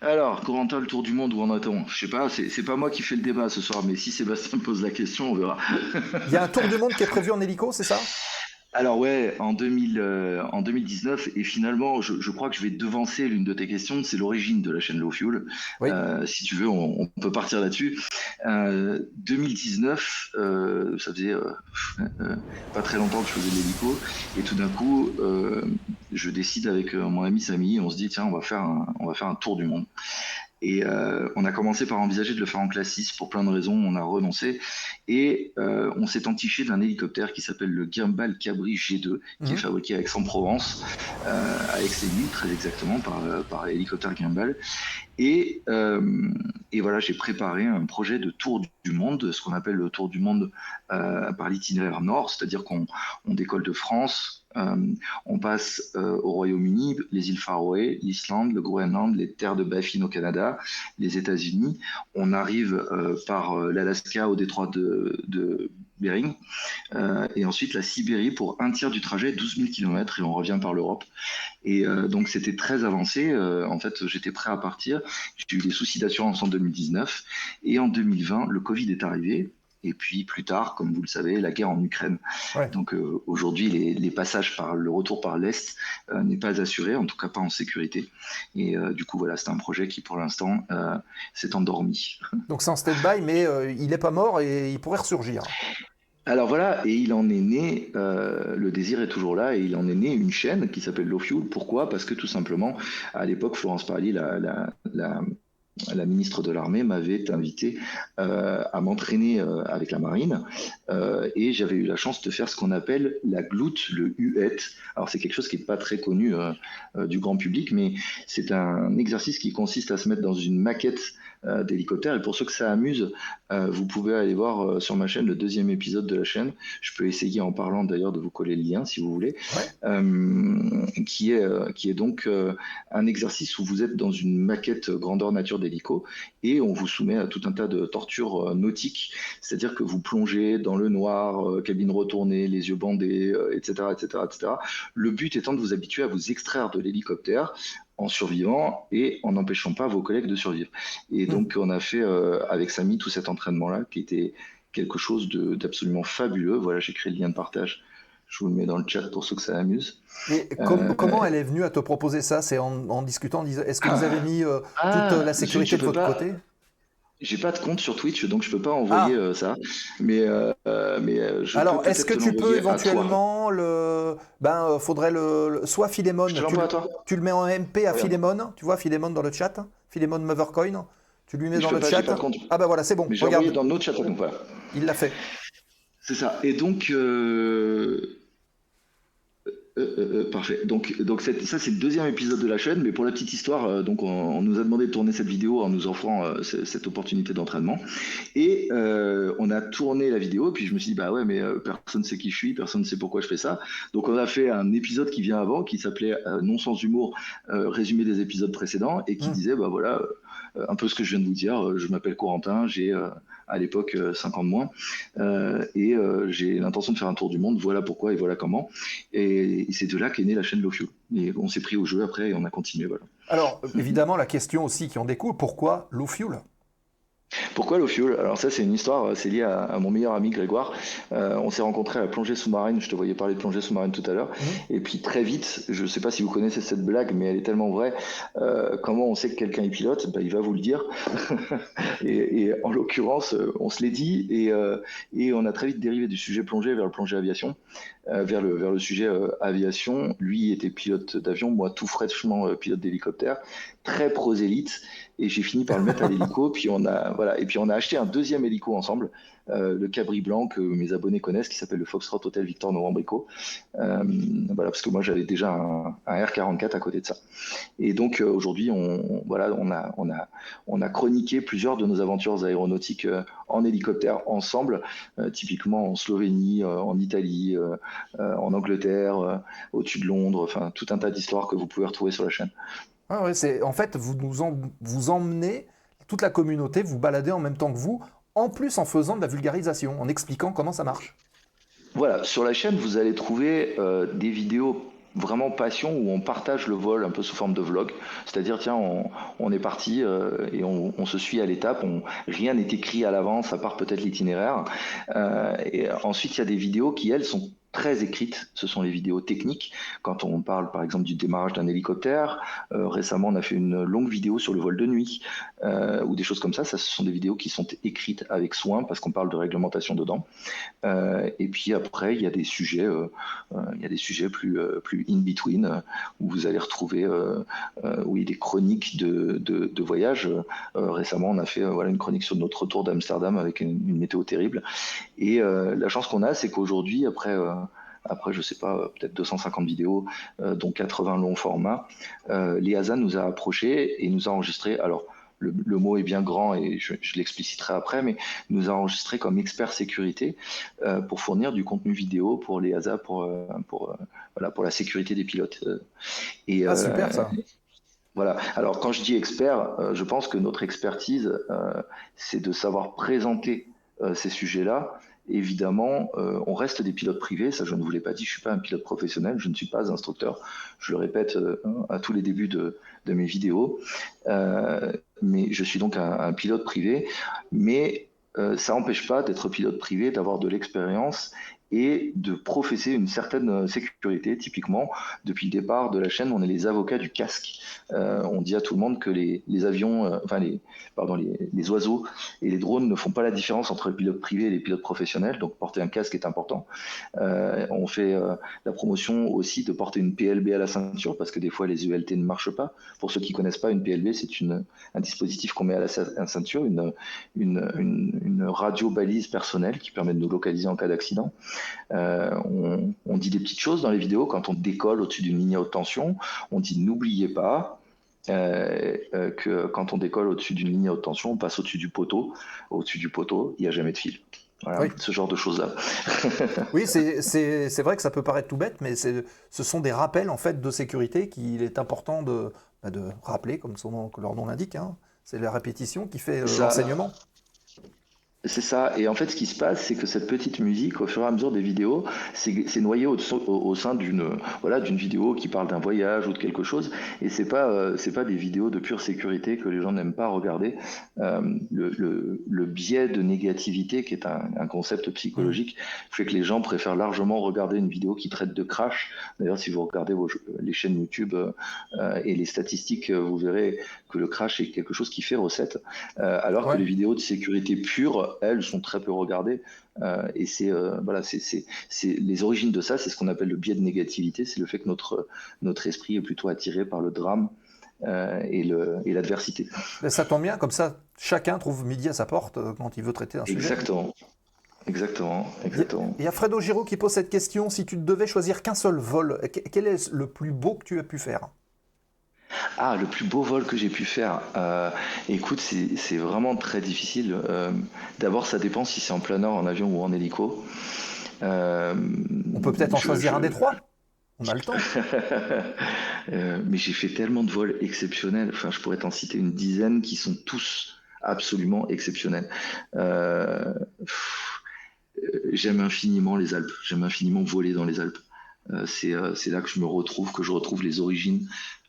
Alors, Corentin, le tour du monde, où en est-on? Je sais pas, c'est pas moi qui fais le débat ce soir, mais si Sébastien pose la question, on verra. Il y a un tour du monde qui est prévu en hélico, c'est ça? Alors ouais, en 2019, et finalement, je crois que je vais devancer l'une de tes questions, c'est l'origine de la chaîne Low Fuel. Oui. Si tu veux, on peut partir là-dessus. 2019, ça faisait pas très longtemps que je faisais de l'hélico, et tout d'un coup, je décide avec mon ami Samy, on se dit, tiens, on va faire un tour du monde. Et on a commencé par envisager de le faire en classe 6 pour plein de raisons, on a renoncé. Et on s'est entiché d'un hélicoptère qui s'appelle le Gimbal Cabri G2, qui est fabriqué à Aix-en-Provence, à Aix-les-Mines très exactement, par hélicoptère Gimbal. Et voilà, j'ai préparé un projet de tour du monde, ce qu'on appelle le tour du monde par l'itinéraire nord, c'est-à-dire qu'on décolle de France, on passe au Royaume-Uni, les îles Faroé, l'Islande, le Groenland, les terres de Baffin au Canada, les États-Unis. On arrive par l'Alaska au détroit de Bering, et ensuite la Sibérie pour un tiers du trajet, 12 000 km, et on revient par l'Europe. Et donc c'était très avancé. En fait, j'étais prêt à partir. J'ai eu des soucis d'assurance en 2019, et en 2020, le Covid est arrivé. Et puis plus tard, comme vous le savez, la guerre en Ukraine. Ouais. Donc aujourd'hui, les passages le retour par l'Est n'est pas assuré, en tout cas pas en sécurité. Et du coup, voilà, c'est un projet qui pour l'instant s'est endormi. Donc c'est en stand-by, mais il n'est pas mort et il pourrait ressurgir. Alors voilà, et il en est né, le désir est toujours là, et il en est né une chaîne qui s'appelle Low Fuel. Pourquoi? Parce que tout simplement, à l'époque, Florence Parly, la ministre de l'Armée, m'avait invité à m'entraîner avec la marine, et j'avais eu la chance de faire ce qu'on appelle la gloute, le huet. Alors c'est quelque chose qui n'est pas très connu du grand public, mais c'est un exercice qui consiste à se mettre dans une maquette d'hélicoptère, et pour ceux que ça amuse, vous pouvez aller voir sur ma chaîne le 2e épisode de la chaîne. Je peux essayer en parlant d'ailleurs de vous coller le lien si vous voulez, qui est donc un exercice où vous êtes dans une maquette grandeur nature d'hélico, et on vous soumet à tout un tas de tortures nautiques, c'est-à-dire que vous plongez dans le noir, cabine retournée, les yeux bandés, etc., etc., etc. Le but étant de vous habituer à vous extraire de l'hélicoptère en survivant et en n'empêchant pas vos collègues de survivre. Et donc on a fait avec Samy tout cet entraînement-là qui était quelque chose d'absolument fabuleux. Voilà, j'ai créé le lien de partage. Je vous le mets dans le chat pour ceux que ça amuse. Et comment elle est venue à te proposer ça? C'est en discutant, est-ce que vous avez mis toute la sécurité de votre côté? J'ai pas de compte sur Twitch, donc je peux pas envoyer ça. Mais je alors, peux est-ce que tu peux éventuellement faudrait soit Philémon, tu le mets en MP à Philémon, tu vois Philémon dans le chat, Philémon Mothercoin, tu lui mets dans le chat. Ah bah voilà, c'est bon. Mais regarde dans notre chat, donc voilà. Il l'a fait. C'est ça. Et donc parfait. Donc ça c'est le 2e épisode de la chaîne, mais pour la petite histoire, donc on nous a demandé de tourner cette vidéo en nous offrant cette opportunité d'entraînement, et on a tourné la vidéo, puis je me suis dit bah ouais, mais personne sait qui je suis, personne ne sait pourquoi je fais ça. Donc on a fait un épisode qui vient avant, qui s'appelait Non sans humour, résumé des épisodes précédents, et qui disait bah voilà, un peu ce que je viens de vous dire. Je m'appelle Corentin, j'ai à l'époque 5 ans de moins, et j'ai l'intention de faire un tour du monde, voilà pourquoi et voilà comment, et c'est de là qu'est née la chaîne Low Fuel, et on s'est pris au jeu après et on a continué, voilà. Alors évidemment la question aussi qui en découle, pourquoi Low Fuel? Pourquoi Low Fuel? Alors ça c'est une histoire, c'est lié à mon meilleur ami Grégoire. On s'est rencontrés à la plongée sous-marine, je te voyais parler de plongée sous-marine tout à l'heure, et puis très vite, je ne sais pas si vous connaissez cette blague, mais elle est tellement vraie, comment on sait que quelqu'un est pilote? Il va vous le dire. et en l'occurrence, on se l'est dit, et on a très vite dérivé du sujet plongée vers le plongée aviation, vers le sujet aviation. Lui était pilote d'avion, moi tout fraîchement pilote d'hélicoptère, très prosélyte, et j'ai fini par le mettre à l'hélico, puis on a acheté un 2e hélico ensemble, le Cabri blanc que mes abonnés connaissent, qui s'appelle le Foxtrot Hotel Victor Novembrico, voilà, parce que moi j'avais déjà un R44 à côté de ça. Et donc aujourd'hui on a chroniqué plusieurs de nos aventures aéronautiques en hélicoptère ensemble, typiquement en Slovénie, en Italie, en Angleterre, au-dessus de Londres, enfin tout un tas d'histoires que vous pouvez retrouver sur la chaîne. Ah ouais, en fait, vous emmenez toute la communauté, vous baladez en même temps que vous, en plus en faisant de la vulgarisation, en expliquant comment ça marche. Voilà, sur la chaîne, vous allez trouver des vidéos vraiment passion où on partage le vol un peu sous forme de vlog. C'est-à-dire, tiens, on est parti et on se suit à l'étape. Rien n'est écrit à l'avance, à part peut-être l'itinéraire. Et ensuite, il y a des vidéos qui, elles, sont très écrites. Ce sont les vidéos techniques. Quand on parle, par exemple, du démarrage d'un hélicoptère, récemment, on a fait une longue vidéo sur le vol de nuit ou des choses comme ça. Ça, ce sont des vidéos qui sont écrites avec soin parce qu'on parle de réglementation dedans. Et puis après, il y a des sujets plus in between où vous allez retrouver oui, des chroniques de voyage. Récemment, on a fait voilà, une chronique sur notre retour d'Amsterdam avec une météo terrible. Et la chance qu'on a, c'est qu'aujourd'hui, après, je sais pas, peut-être 250 vidéos, dont 80 longs formats, l'EASA nous a approchés et nous a enregistré. Alors, le mot est bien grand et je l'expliciterai après, mais nous a enregistré comme expert sécurité pour fournir du contenu vidéo pour l'EASA, pour la sécurité des pilotes. Et, super ça. Voilà. Alors, quand je dis expert, je pense que notre expertise, c'est de savoir présenter ces sujets-là. Évidemment, on reste des pilotes privés, ça je ne vous l'ai pas dit, je ne suis pas un pilote professionnel, je ne suis pas instructeur, je le répète à tous les débuts de mes vidéos, mais je suis donc un pilote privé, mais ça n'empêche pas d'être pilote privé, d'avoir de l'expérience et de professer une certaine sécurité. Typiquement, depuis le départ de la chaîne, on est les avocats du casque. On dit à tout le monde que les avions, les oiseaux et les drones ne font pas la différence entre les pilotes privés et les pilotes professionnels, donc porter un casque est important. On fait la promotion aussi de porter une PLB à la ceinture, parce que des fois les ELT ne marchent pas. Pour ceux qui ne connaissent pas, une PLB, c'est un dispositif qu'on met à la ceinture, une radio-balise personnelle qui permet de nous localiser en cas d'accident. On dit des petites choses dans les vidéos quand on décolle au-dessus d'une ligne à haute tension. On dit n'oubliez pas que quand on décolle au-dessus d'une ligne à haute tension, on passe au-dessus du poteau. Au-dessus du poteau, il n'y a jamais de fil. Voilà, oui. Ce genre de choses-là. Oui, c'est vrai que ça peut paraître tout bête, mais ce sont des rappels en fait de sécurité qu'il est important de rappeler, comme leur nom l'indique. Hein. C'est la répétition qui fait l'enseignement. C'est ça, et en fait ce qui se passe, c'est que cette petite musique, au fur et à mesure des vidéos, c'est noyé au sein d'une vidéo qui parle d'un voyage ou de quelque chose, et c'est pas des vidéos de pure sécurité que les gens n'aiment pas regarder. Le biais de négativité, qui est un concept psychologique, fait que les gens préfèrent largement regarder une vidéo qui traite de crash. D'ailleurs, si vous regardez les chaînes YouTube et les statistiques, vous verrez que le crash est quelque chose qui fait recette, alors que les vidéos de sécurité pure, elles sont très peu regardées, et c'est les origines de ça, c'est ce qu'on appelle le biais de négativité, c'est le fait que notre esprit est plutôt attiré par le drame et l'adversité. Ça tombe bien, comme ça chacun trouve midi à sa porte quand il veut traiter un sujet. Exactement. Il y a Fredo Giraud qui pose cette question: si tu ne devais choisir qu'un seul vol, quel est le plus beau que tu as pu faire ? Ah, le plus beau vol que j'ai pu faire. Écoute, c'est vraiment très difficile. D'abord, ça dépend si c'est en planeur, en avion ou en hélico. On peut peut-être en choisir un des trois. On a le temps. Mais j'ai fait tellement de vols exceptionnels. Enfin, je pourrais t'en citer une dizaine qui sont tous absolument exceptionnels. J'aime infiniment les Alpes. J'aime infiniment voler dans les Alpes. C'est là que je retrouve les origines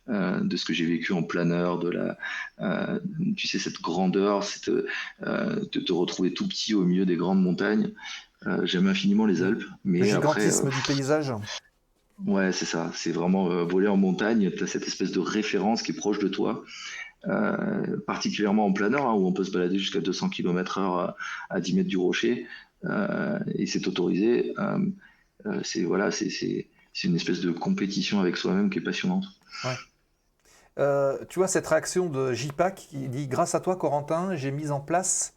de ce que j'ai vécu en planeur, tu sais, cette grandeur, de te retrouver tout petit au milieu des grandes montagnes. J'aime infiniment les Alpes. Mais le gigantisme du paysage. Ouais, c'est ça. C'est vraiment voler en montagne. Tu as cette espèce de référence qui est proche de toi. Particulièrement en planeur, où on peut se balader jusqu'à 200 km/h à 10 mètres du rocher. Et c'est autorisé. C'est une espèce de compétition avec soi-même qui est passionnante. Ouais. Tu vois cette réaction de JPAC qui dit: grâce à toi Corentin, j'ai mis en place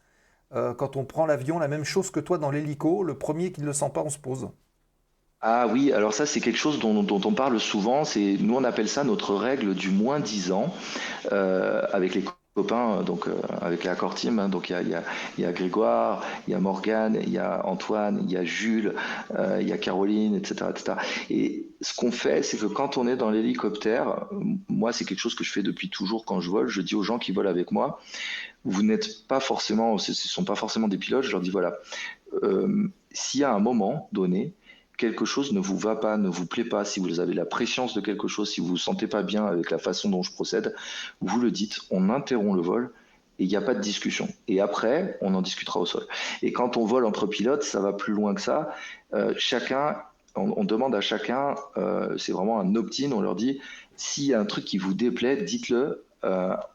quand on prend l'avion la même chose que toi dans l'hélico, le premier qui ne le sent pas on se pose. Ah oui, alors ça c'est quelque chose dont on parle souvent, nous on appelle ça notre règle du moins 10 ans avec les copains, donc avec la Core Team, hein, donc il y a Grégoire, il y a Morgane, il y a Antoine, il y a Jules, il y a Caroline, etc. Et ce qu'on fait, c'est que quand on est dans l'hélicoptère, moi c'est quelque chose que je fais depuis toujours quand je vole, je dis aux gens qui volent avec moi, vous n'êtes pas forcément, ce ne sont pas forcément des pilotes, je leur dis voilà, s'il y a un moment donné, quelque chose ne vous va pas, ne vous plaît pas, si vous avez la prescience de quelque chose, si vous vous sentez pas bien avec la façon dont je procède, vous le dites, on interrompt le vol et il n'y a pas de discussion. Et après, on en discutera au sol. Et quand on vole entre pilotes, ça va plus loin que ça. On demande à chacun, c'est vraiment un opt-in, on leur dit, s'il y a un truc qui vous déplaît, dites-le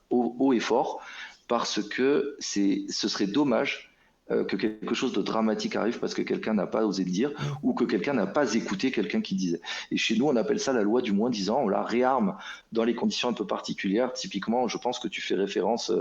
haut et fort, parce que ce serait dommage que quelque chose de dramatique arrive parce que quelqu'un n'a pas osé le dire ou que quelqu'un n'a pas écouté quelqu'un qui disait. Et chez nous, on appelle ça la loi du moins 10 ans. On la réarme dans les conditions un peu particulières. Typiquement, je pense que tu fais référence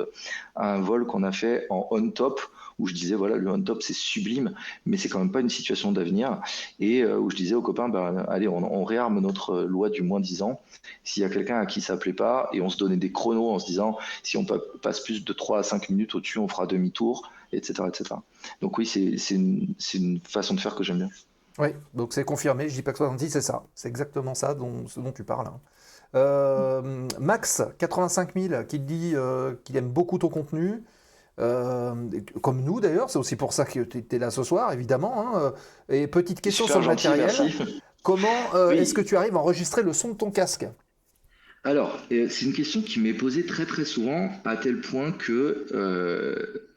à un vol qu'on a fait en on-top où je disais, voilà, le on-top, c'est sublime, mais c'est quand même pas une situation d'avenir. Et où je disais aux copains, allez, on réarme notre loi du moins 10 ans. S'il y a quelqu'un à qui ça plaît pas, et on se donnait des chronos en se disant, si on passe plus de 3 à 5 minutes au-dessus, on fera demi-tour, etc., etc. Donc oui, c'est une façon de faire que j'aime bien. Oui, donc c'est confirmé, JPEG 70, c'est ça. C'est exactement ça ce dont tu parles. Max, 85 000, qui te dit qu'il aime beaucoup ton contenu. Comme nous d'ailleurs, c'est aussi pour ça que tu es là ce soir, évidemment. Hein. Et petite question sur le matériel. Merci. Comment Oui. est-ce que tu arrives à enregistrer le son de ton casque? Alors, c'est une question qui m'est posée très très souvent, à tel point que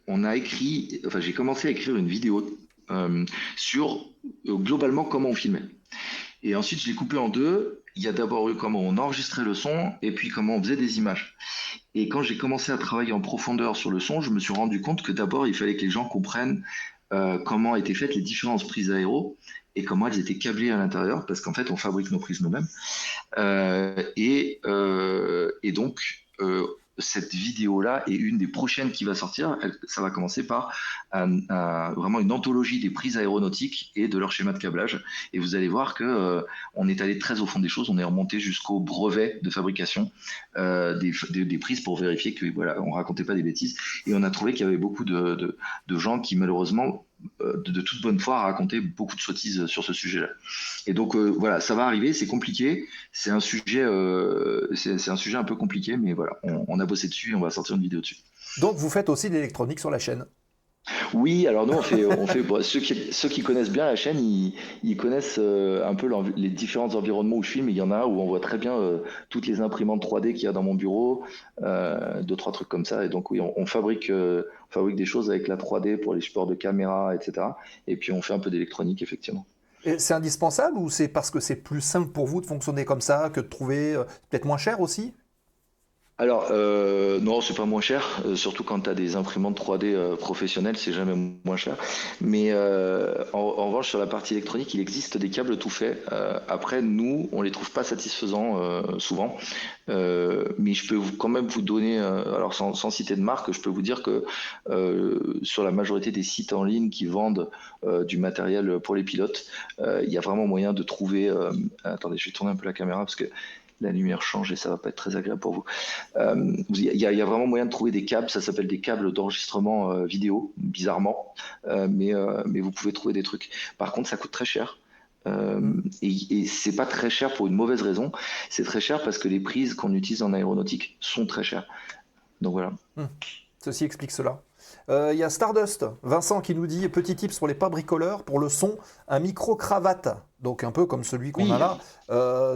j'ai commencé à écrire une vidéo sur globalement comment on filmait. Et ensuite, je l'ai coupé en deux. Il y a d'abord eu comment on enregistrait le son et puis comment on faisait des images. Et quand j'ai commencé à travailler en profondeur sur le son, je me suis rendu compte que d'abord, il fallait que les gens comprennent comment étaient faites les différentes prises aéro et comment elles étaient câblées à l'intérieur, parce qu'en fait, on fabrique nos prises nous-mêmes. Et donc, cette vidéo-là est une des prochaines qui va sortir. Ça va commencer par vraiment une anthologie des prises aéronautiques et de leur schéma de câblage. Et vous allez voir que on est allé très au fond des choses. On est remonté jusqu'au brevet de fabrication des prises pour vérifier que voilà, on racontait pas des bêtises. Et on a trouvé qu'il y avait beaucoup de gens qui malheureusement de toute bonne foi racontaient beaucoup de sottises sur ce sujet-là. Et donc voilà, ça va arriver, c'est compliqué, c'est un sujet un peu compliqué, mais voilà, on a bossé dessus et on va sortir une vidéo dessus. Donc vous faites aussi de l'électronique sur la chaîne? Oui, alors nous on fait bon, ceux qui connaissent bien la chaîne, ils connaissent un peu les différents environnements où je filme. Il y en a où on voit très bien toutes les imprimantes 3D qu'il y a dans mon bureau, 2-3 trucs comme ça. Et donc oui, on fabrique des choses avec la 3D pour les supports de caméra, etc. Et puis on fait un peu d'électronique, effectivement. Et c'est indispensable ou c'est parce que c'est plus simple pour vous de fonctionner comme ça que de trouver peut-être moins cher aussi? Alors, non, c'est pas moins cher, surtout quand tu as des imprimantes 3D professionnelles, c'est jamais moins cher. Mais en revanche, sur la partie électronique, il existe des câbles tout faits. Après, nous, on les trouve pas satisfaisants souvent. Mais je peux quand même vous donner, alors sans citer de marque, je peux vous dire que sur la majorité des sites en ligne qui vendent du matériel pour les pilotes, il y a vraiment moyen de trouver... attendez, je vais tourner un peu la caméra parce que la lumière change et ça va pas être très agréable pour vous. Il y a vraiment moyen de trouver des câbles, ça s'appelle des câbles d'enregistrement vidéo, bizarrement, mais vous pouvez trouver des trucs. Par contre, ça coûte très cher. Et c'est pas très cher pour une mauvaise raison, c'est très cher parce que les prises qu'on utilise en aéronautique sont très chères. Donc voilà. Ceci explique cela. Il y a Stardust, Vincent qui nous dit petit tips pour les pas bricoleurs, pour le son, un micro-cravate, donc un peu comme celui qu'on a là,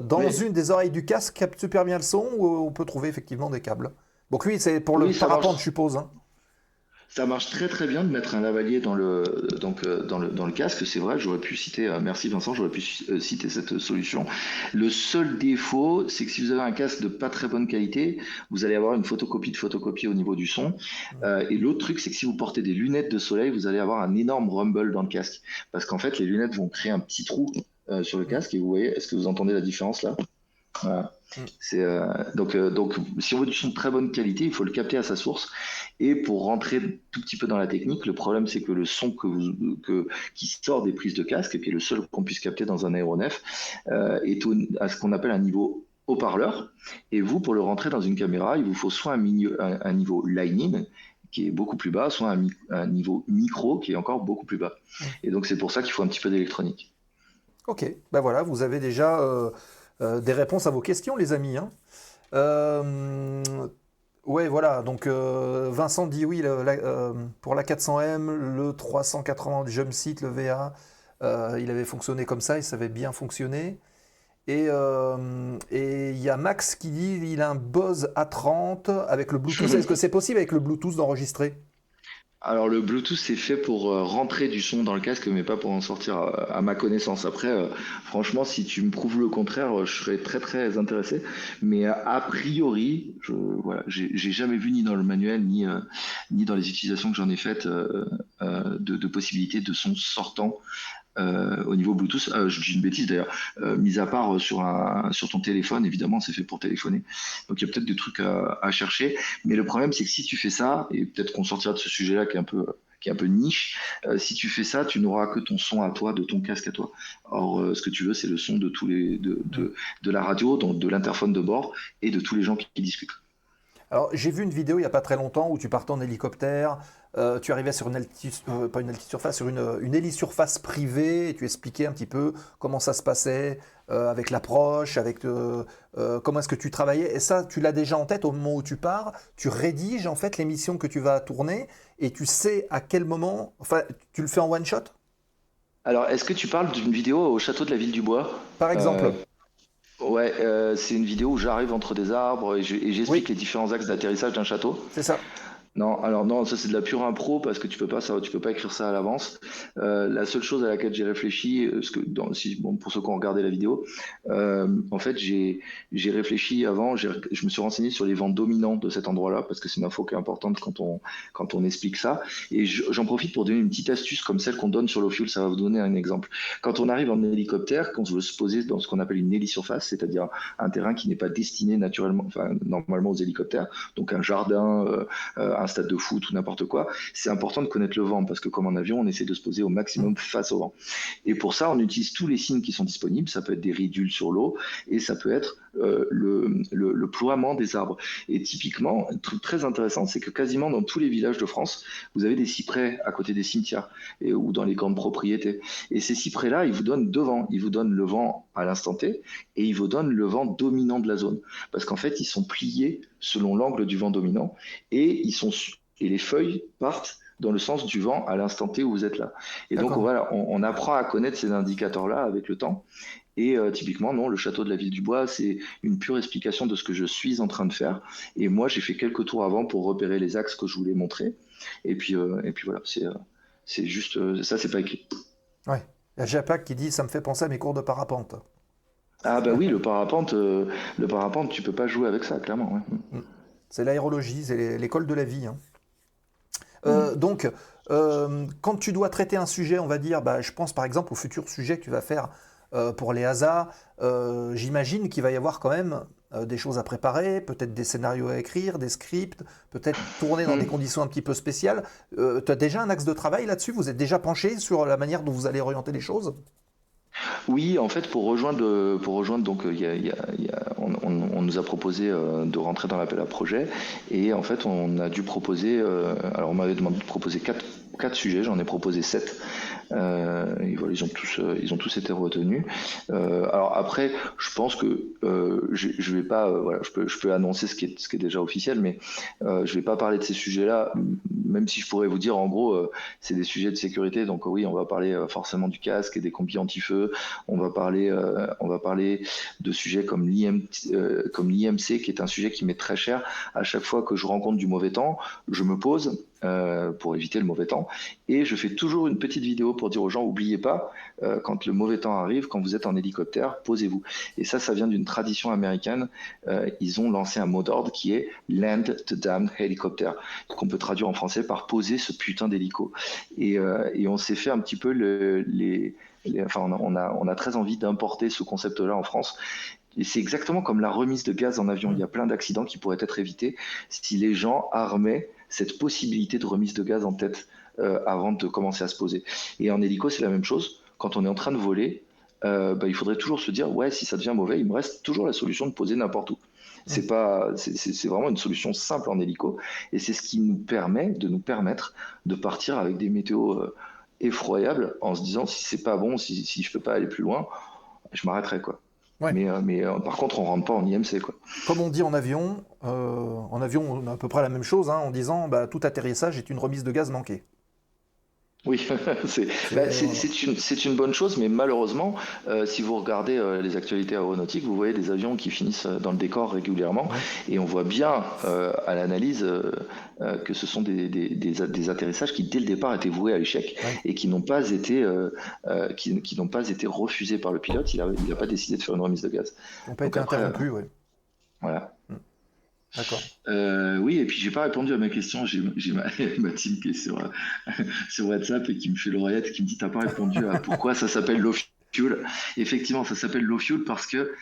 dans une des oreilles du casque, capte super bien le son, où on peut trouver effectivement des câbles. Donc oui, c'est pour le parapente, je suppose. Hein. Ça marche très très bien de mettre un lavalier dans le casque, c'est vrai, j'aurais pu citer, merci Vincent, j'aurais pu citer cette solution. Le seul défaut, c'est que si vous avez un casque de pas très bonne qualité, vous allez avoir une photocopie au niveau du son. Et l'autre truc, c'est que si vous portez des lunettes de soleil, vous allez avoir un énorme rumble dans le casque. Parce qu'en fait, les lunettes vont créer un petit trou sur le casque, et vous voyez, est-ce que vous entendez la différence là ? Voilà. Donc, si on veut du son de très bonne qualité, il faut le capter à sa source. Et pour rentrer tout petit peu dans la technique, le problème c'est que le son qui sort des prises de casque, et qui est le seul qu'on puisse capter dans un aéronef, est à ce qu'on appelle un niveau haut-parleur. Et vous, pour le rentrer dans une caméra, il vous faut soit un niveau line-in, qui est beaucoup plus bas, soit un niveau micro, qui est encore beaucoup plus bas. Et donc c'est pour ça qu'il faut un petit peu d'électronique. Ok, ben voilà, vous avez déjà... des réponses à vos questions, les amis. Hein. Ouais, voilà. Donc, Vincent dit oui pour la 400M, le 380 du Jump Seat, le VA. Il avait fonctionné comme ça, et ça avait bien fonctionné. Et il y a Max qui dit il a un Bose A30 avec le Bluetooth. Est-ce que c'est possible avec le Bluetooth d'enregistrer? Alors le Bluetooth c'est fait pour rentrer du son dans le casque mais pas pour en sortir à ma connaissance. Après franchement si tu me prouves le contraire je serais très très intéressé. Mais a priori voilà, j'ai jamais vu ni dans le manuel ni dans les utilisations que j'en ai faites de possibilités de son sortant au niveau Bluetooth. Je dis une bêtise d'ailleurs, mis à part sur ton téléphone, évidemment c'est fait pour téléphoner, donc il y a peut-être des trucs à chercher, mais le problème c'est que si tu fais ça, et peut-être qu'on sortira de ce sujet-là qui est un peu niche, si tu fais ça, tu n'auras que ton son à toi, de ton casque à toi. Or, ce que tu veux, c'est le son de de la radio, donc de l'interphone de bord, et de tous les gens qui discutent. Alors, j'ai vu une vidéo il n'y a pas très longtemps où tu partais en hélicoptère, tu arrivais sur pas une surface, sur une hélisurface privée, et tu expliquais un petit peu comment ça se passait, avec l'approche, avec comment est-ce que tu travaillais. Et ça, tu l'as déjà en tête au moment où tu pars, tu rédiges en fait l'émission que tu vas tourner, et tu sais à quel moment, enfin, tu le fais en one shot, Alors, est-ce que tu parles d'une vidéo au château de la Ville du Bois? par exemple. Ouais, c'est une vidéo où j'arrive entre des arbres et j'explique Oui, les différents axes d'atterrissage d'un château. c'est ça. Non, alors non, ça c'est de la pure impro parce que tu peux pas écrire ça à l'avance. La seule chose à laquelle j'ai réfléchi, parce que bon, pour ceux qui ont regardé la vidéo, en fait j'ai réfléchi avant, je me suis renseigné sur les vents dominants de cet endroit-là parce que c'est une info qui est importante quand on explique ça. Et j'en profite pour donner une petite astuce comme celle qu'on donne sur l'O-Fuel, ça va vous donner un exemple. Quand on arrive en hélicoptère, quand on veut se poser dans ce qu'on appelle une hélisurface, c'est-à-dire un terrain qui n'est pas destiné normalement aux hélicoptères, donc un jardin, un stade de foot ou n'importe quoi, c'est important de connaître le vent parce que comme en avion, on essaie de se poser au maximum face au vent. Et pour ça, on utilise tous les signes qui sont disponibles. Ça peut être des ridules sur l'eau et ça peut être le ploiement des arbres. Et typiquement, un truc très intéressant, c'est que quasiment dans tous les villages de France, vous avez des cyprès à côté des cimetières ou dans les grandes propriétés. Et ces cyprès-là, ils vous donnent deux vents. Ils vous donnent le vent à l'instant T et ils vous donnent le vent dominant de la zone. Parce qu'en fait, ils sont pliés selon l'angle du vent dominant et les feuilles partent dans le sens du vent à l'instant T où vous êtes là. Et donc voilà, on apprend à connaître ces indicateurs-là avec le temps. Et typiquement, non, le château de la Ville du Bois, c'est une pure explication de ce que je suis en train de faire. Et moi, j'ai fait quelques tours avant pour repérer les axes que je voulais montrer. Et puis voilà, c'est juste ça, c'est pas écrit. Ouais. Il y a Japac qui dit ça me fait penser à mes cours de parapente. Ah bah oui, le parapente, tu peux pas jouer avec ça, clairement. Ouais. C'est l'aérologie, c'est l'école de la vie, hein. Donc, quand tu dois traiter un sujet, on va dire, je pense par exemple au futur sujet que tu vas faire pour les HASA, j'imagine qu'il va y avoir quand même des choses à préparer, peut-être des scénarios à écrire, des scripts, peut-être tourner dans des conditions un petit peu spéciales. Tu as déjà un axe de travail là-dessus? Vous êtes déjà penché sur la manière dont vous allez orienter les choses? Oui, en fait, pour rejoindre, donc, on nous a proposé de rentrer dans l'appel à projet, et en fait, on a dû proposer. Alors, on m'avait demandé de proposer quatre sujets, j'en ai proposé 7. Et voilà, ils ont tous été retenus. Alors après, je pense que je vais pas, voilà, je peux annoncer ce qui est déjà officiel, mais je vais pas parler de ces sujets-là, même si je pourrais vous dire en gros, c'est des sujets de sécurité. Donc oui, on va parler forcément du casque et des combis anti-feu. On va parler de sujets comme l'IMC, qui est un sujet qui m'est très cher. À chaque fois que je rencontre du mauvais temps, je me pose pour éviter le mauvais temps. Et je fais toujours une petite vidéo pour dire aux gens, n'oubliez pas, quand le mauvais temps arrive, quand vous êtes en hélicoptère, posez-vous. Et ça vient d'une tradition américaine. Ils ont lancé un mot d'ordre qui est Land the damn helicopter, qu'on peut traduire en français par poser ce putain d'hélico. Et on s'est fait un petit peu on a très envie d'importer ce concept-là en France. Et c'est exactement comme la remise de gaz en avion. Il y a plein d'accidents qui pourraient être évités si les gens armaient cette possibilité de remise de gaz en tête avant de commencer à se poser. Et en hélico, c'est la même chose. Quand on est en train de voler, il faudrait toujours se dire, ouais, si ça devient mauvais, il me reste toujours la solution de poser n'importe où. C'est vraiment une solution simple en hélico. Et c'est ce qui nous permettre de partir avec des météos effroyables en se disant, si c'est pas bon, si je peux pas aller plus loin, je m'arrêterai, quoi. Ouais. Mais par contre, on rentre pas en IMC, quoi. Comme on dit en avion, on a à peu près la même chose, hein, en disant tout atterrissage est une remise de gaz manquée. Oui, c'est une bonne chose, mais malheureusement, si vous regardez les actualités aéronautiques, vous voyez des avions qui finissent dans le décor régulièrement, Ouais. et on voit bien à l'analyse que ce sont des atterrissages qui, dès le départ, étaient voués à l'échec Ouais. et qui n'ont pas été, qui n'ont pas été refusés par le pilote. Il a pas décidé de faire une remise de gaz. Qui n'ont pas Donc été après, interrompus, ouais. voilà. D'accord. Oui, et puis j'ai pas répondu à ma question. J'ai ma team qui est sur WhatsApp et qui me fait l'oreillette, qui me dit t'as pas répondu à pourquoi ça s'appelle low fuel. Effectivement, ça s'appelle low fuel parce que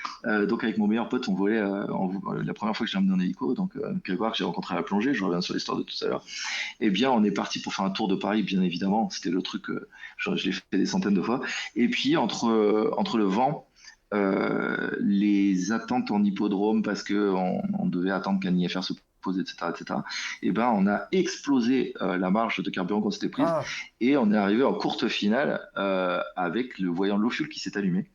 donc avec mon meilleur pote, on volait la première fois que j'ai emmené en hélico, donc Grégoire que j'ai rencontré à la plongée. Je reviens sur l'histoire de tout à l'heure. Eh bien, on est parti pour faire un tour de Paris, bien évidemment. C'était le truc, je l'ai fait des centaines de fois. Et puis entre le vent, les attentes en hippodrome parce que on devait attendre qu'un IFR se pose, etc., etc. Et ben, on a explosé la marge de carburant qu'on s'était prise Ah, et on est arrivé en courte finale avec le voyant low fuel qui s'est allumé.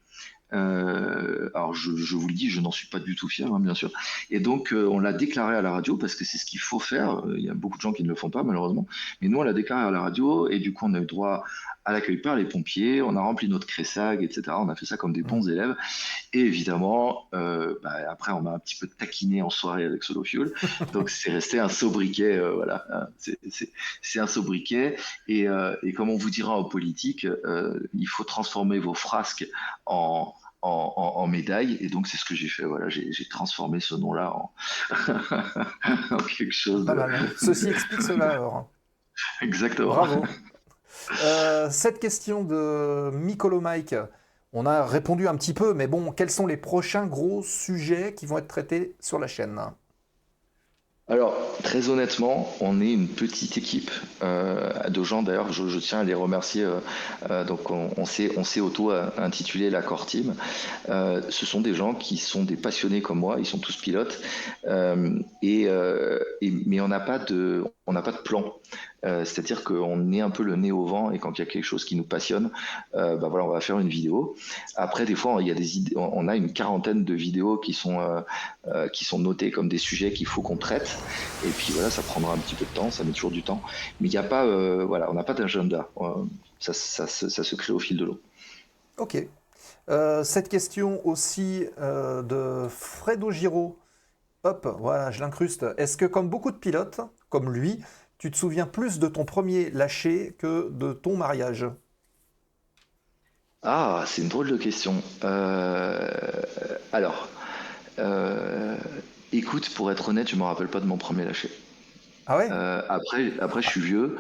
Alors je vous le dis, je n'en suis pas du tout fier, hein, bien sûr. Et donc on l'a déclaré à la radio parce que c'est ce qu'il faut faire. Il y a beaucoup de gens qui ne le font pas malheureusement, mais nous on l'a déclaré à la radio et du coup on a eu droit à l'accueil par les pompiers. On a rempli notre cressag, etc. On a fait ça comme des bons élèves. Et évidemment, après on m'a un petit peu taquiné en soirée avec ce low fuel, donc c'est resté un sobriquet. Voilà, hein. C'est un sobriquet. Et comme on vous dira en politique, il faut transformer vos frasques en médaille, et donc c'est ce que j'ai fait. Voilà, j'ai transformé ce nom-là en quelque chose pas de. mal. Ceci explique cela alors. Exactement. Bravo. Cette question de Mikolo Mike, on a répondu un petit peu, mais bon, quels sont les prochains gros sujets qui vont être traités sur la chaîne? Alors, très honnêtement, on est une petite équipe de gens. D'ailleurs, je tiens à les remercier. Donc, on s'est auto-intitulé la Core Team. Ce sont des gens qui sont des passionnés comme moi. Ils sont tous pilotes. Mais on n'a pas de plan. C'est-à-dire qu'on est un peu le nez au vent et quand il y a quelque chose qui nous passionne, voilà, on va faire une vidéo. Après, des fois, il y a des idées, on a une quarantaine de vidéos qui sont notées comme des sujets qu'il faut qu'on traite. Et puis voilà, ça prendra un petit peu de temps, ça met toujours du temps. Mais il n'y a pas, voilà, on n'a pas d'agenda. Ça se crée au fil de l'eau. Ok. Cette question aussi de Fredo Giraud. Hop, voilà, je l'incruste. Est-ce que comme beaucoup de pilotes, comme lui, tu te souviens plus de ton premier lâcher que de ton mariage? Ah, c'est une drôle de question. Alors, écoute, pour être honnête, je me rappelle pas de mon premier lâcher. Ah ouais? Après, je suis vieux.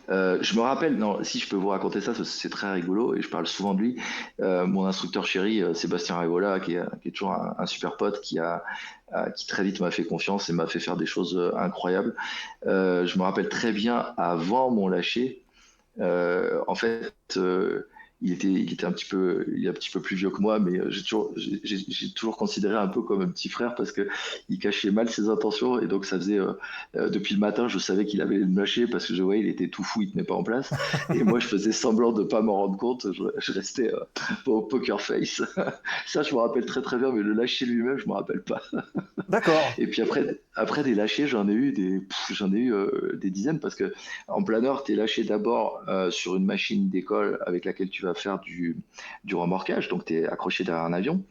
Je me rappelle, non, si je peux vous raconter ça, c'est très rigolo et je parle souvent de lui. Mon instructeur chéri, Sébastien Révola, qui est toujours un super pote, qui très vite m'a fait confiance et m'a fait faire des choses incroyables. Je me rappelle très bien avant mon lâcher. En fait, il est un petit peu plus vieux que moi, mais j'ai toujours considéré un peu comme un petit frère parce que il cachait mal ses intentions et donc ça faisait depuis le matin, je savais qu'il avait me lâcher parce que je voyais il était tout fou, il tenait pas en place et moi je faisais semblant de pas m'en rendre compte, je restais au poker face. Ça je me rappelle très très bien, mais le lâcher lui-même je me rappelle pas. D'accord. Et puis après des lâchers, j'en ai eu des dizaines parce que en planeur, tu es lâché d'abord sur une machine d'école avec laquelle tu vas faire du remorquage, donc tu es accroché derrière un avion.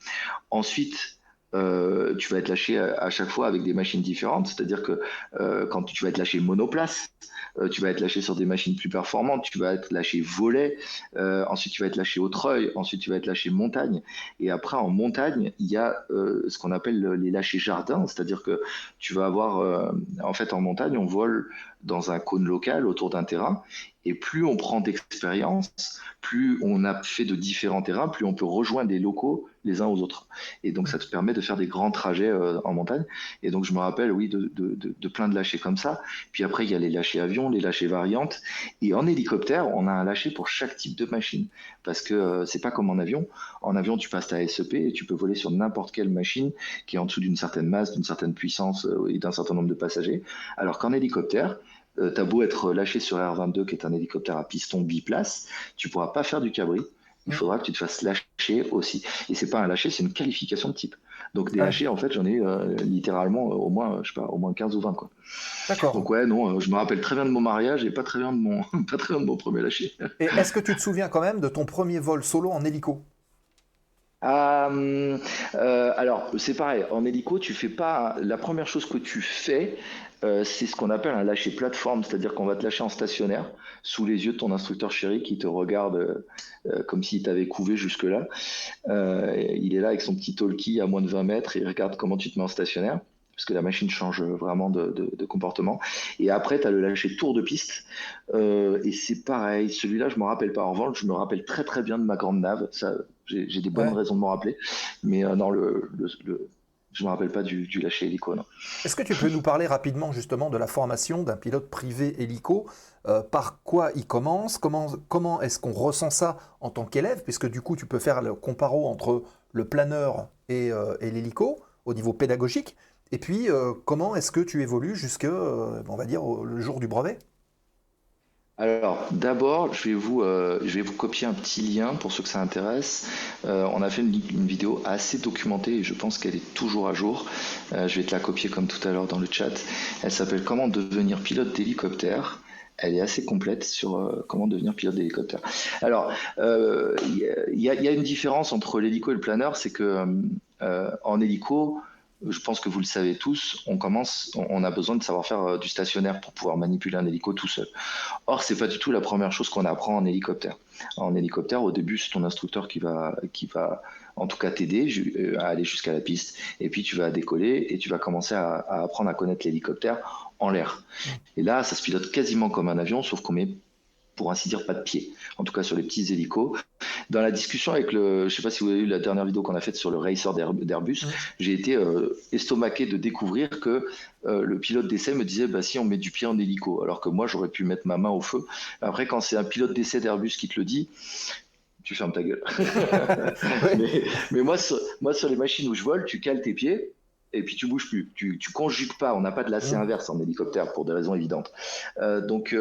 Ensuite, tu vas être lâché à chaque fois avec des machines différentes, c'est-à-dire que quand tu vas être lâché monoplace, tu vas être lâché sur des machines plus performantes, tu vas être lâché volet, ensuite tu vas être lâché au treuil, ensuite tu vas être lâché montagne, et après en montagne, il y a ce qu'on appelle les lâchers jardins, c'est-à-dire que tu vas avoir, en fait en montagne, on vole dans un cône local autour d'un terrain, et plus on prend d'expérience, plus on a fait de différents terrains, plus on peut rejoindre les locaux les uns aux autres. Et donc ça te permet de faire des grands trajets en montagne. Et donc je me rappelle, oui, de plein de lâchers comme ça. Puis après, il y a les lâchers avions, les lâchers variantes. Et en hélicoptère, on a un lâcher pour chaque type de machine. Parce que c'est pas comme en avion. En avion, tu passes ta SEP et tu peux voler sur n'importe quelle machine qui est en dessous d'une certaine masse, d'une certaine puissance et d'un certain nombre de passagers. Alors qu'en hélicoptère, t'as beau être lâché sur R22, qui est un hélicoptère à piston biplace, tu pourras pas faire du cabri. Il faudra que tu te fasses lâcher aussi. Et c'est pas un lâcher, c'est une qualification de type. Donc des lâchers, en fait, j'en ai eu littéralement au moins, je sais pas, au moins 15 ou 20, quoi. D'accord. Donc ouais, non, je me rappelle très bien de mon mariage et pas très bien de mon, pas très bien de mon premier lâcher. Et est-ce que tu te souviens quand même de ton premier vol solo en hélico? Alors, c'est pareil, en hélico, tu fais pas. La première chose que tu fais, c'est ce qu'on appelle un lâcher plateforme, c'est-à-dire qu'on va te lâcher en stationnaire, sous les yeux de ton instructeur chéri qui te regarde comme s'il t'avait couvé jusque-là. Il est là avec son petit talkie à moins de 20 mètres et il regarde comment tu te mets en stationnaire. Parce que la machine change vraiment de comportement. Et après, tu as le lâcher tour de piste. Et c'est pareil, celui-là, je me rappelle pas. En revanche, je me rappelle très très bien de ma grande nave. Ça, j'ai des bonnes Ouais. raisons de m'en rappeler. Mais non, je me rappelle pas du lâcher hélico, non. Est-ce que tu peux nous parler rapidement justement de la formation d'un pilote privé hélico? Par quoi il commence? Comment est-ce qu'on ressent ça en tant qu'élève? Puisque du coup, tu peux faire le comparo entre le planeur et l'hélico au niveau pédagogique. Et puis, comment est-ce que tu évolues jusque, on va dire, le jour du brevet? Alors, d'abord, je vais vous copier un petit lien pour ceux que ça intéresse. On a fait une vidéo assez documentée et je pense qu'elle est toujours à jour. Je vais te la copier comme tout à l'heure dans le chat. Elle s'appelle Comment devenir pilote d'hélicoptère. Elle est assez complète sur comment devenir pilote d'hélicoptère. Alors, il y a une différence entre l'hélico et le planeur, c'est que en hélico, je pense que vous le savez tous, on a besoin de savoir faire du stationnaire pour pouvoir manipuler un hélico tout seul. Or, c'est pas du tout la première chose qu'on apprend en hélicoptère. En hélicoptère, au début, c'est ton instructeur qui va en tout cas t'aider à aller jusqu'à la piste. Et puis, tu vas décoller et tu vas commencer à apprendre à connaître l'hélicoptère en l'air. Et là, ça se pilote quasiment comme un avion, sauf qu'on met, pour ainsi dire, pas de pied. En tout cas, sur les petits hélicos. Dans la discussion avec je sais pas si vous avez vu la dernière vidéo qu'on a faite sur le racer d'Airbus, j'ai été estomaqué de découvrir que le pilote d'essai me disait bah si on met du pied en hélico, alors que moi j'aurais pu mettre ma main au feu. Après, quand c'est un pilote d'essai d'Airbus qui te le dit, tu fermes ta gueule. mais moi sur les machines où je vole, tu cales tes pieds. Et puis tu bouges plus, tu conjugues pas, on n'a pas de lacet inverse en hélicoptère pour des raisons évidentes. Donc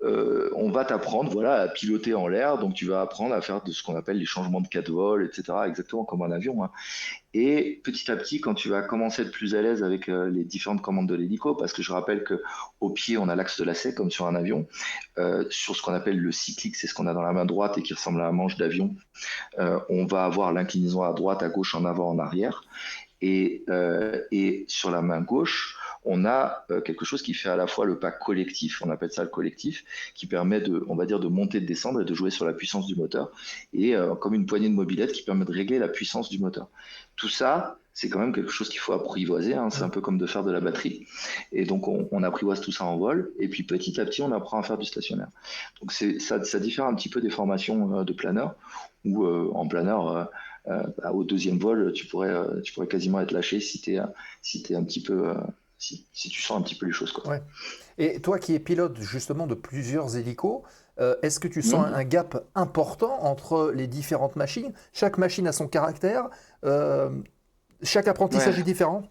on va t'apprendre voilà, à piloter en l'air, donc tu vas apprendre à faire de ce qu'on appelle les changements de cas de vol, etc., exactement comme un avion, hein. Et petit à petit, quand tu vas commencer à être plus à l'aise avec les différentes commandes de l'hélico, parce que je rappelle qu'au pied, on a l'axe de lacet comme sur un avion, sur ce qu'on appelle le cyclique, c'est ce qu'on a dans la main droite et qui ressemble à un manche d'avion, on va avoir l'inclinaison à droite, à gauche, en avant, en arrière, et sur la main gauche, on a quelque chose qui fait à la fois le pas collectif, on appelle ça le collectif, qui permet on va dire, de monter, de descendre et de jouer sur la puissance du moteur, et comme une poignée de mobilette qui permet de régler la puissance du moteur. Tout ça, c'est quand même quelque chose qu'il faut apprivoiser, hein. C'est un peu comme de faire de la batterie. Et donc on apprivoise tout ça en vol, et puis petit à petit, on apprend à faire du stationnaire. Donc ça diffère un petit peu des formations de planeur, où en planeur, au deuxième vol, tu pourrais quasiment être lâché si t'es un petit peu... si tu sens un petit peu les choses, quoi. Ouais. Et toi qui es pilote justement de plusieurs hélicos, est-ce que tu sens un gap important entre les différentes machines? Chaque machine a son caractère, chaque apprentissage est différent?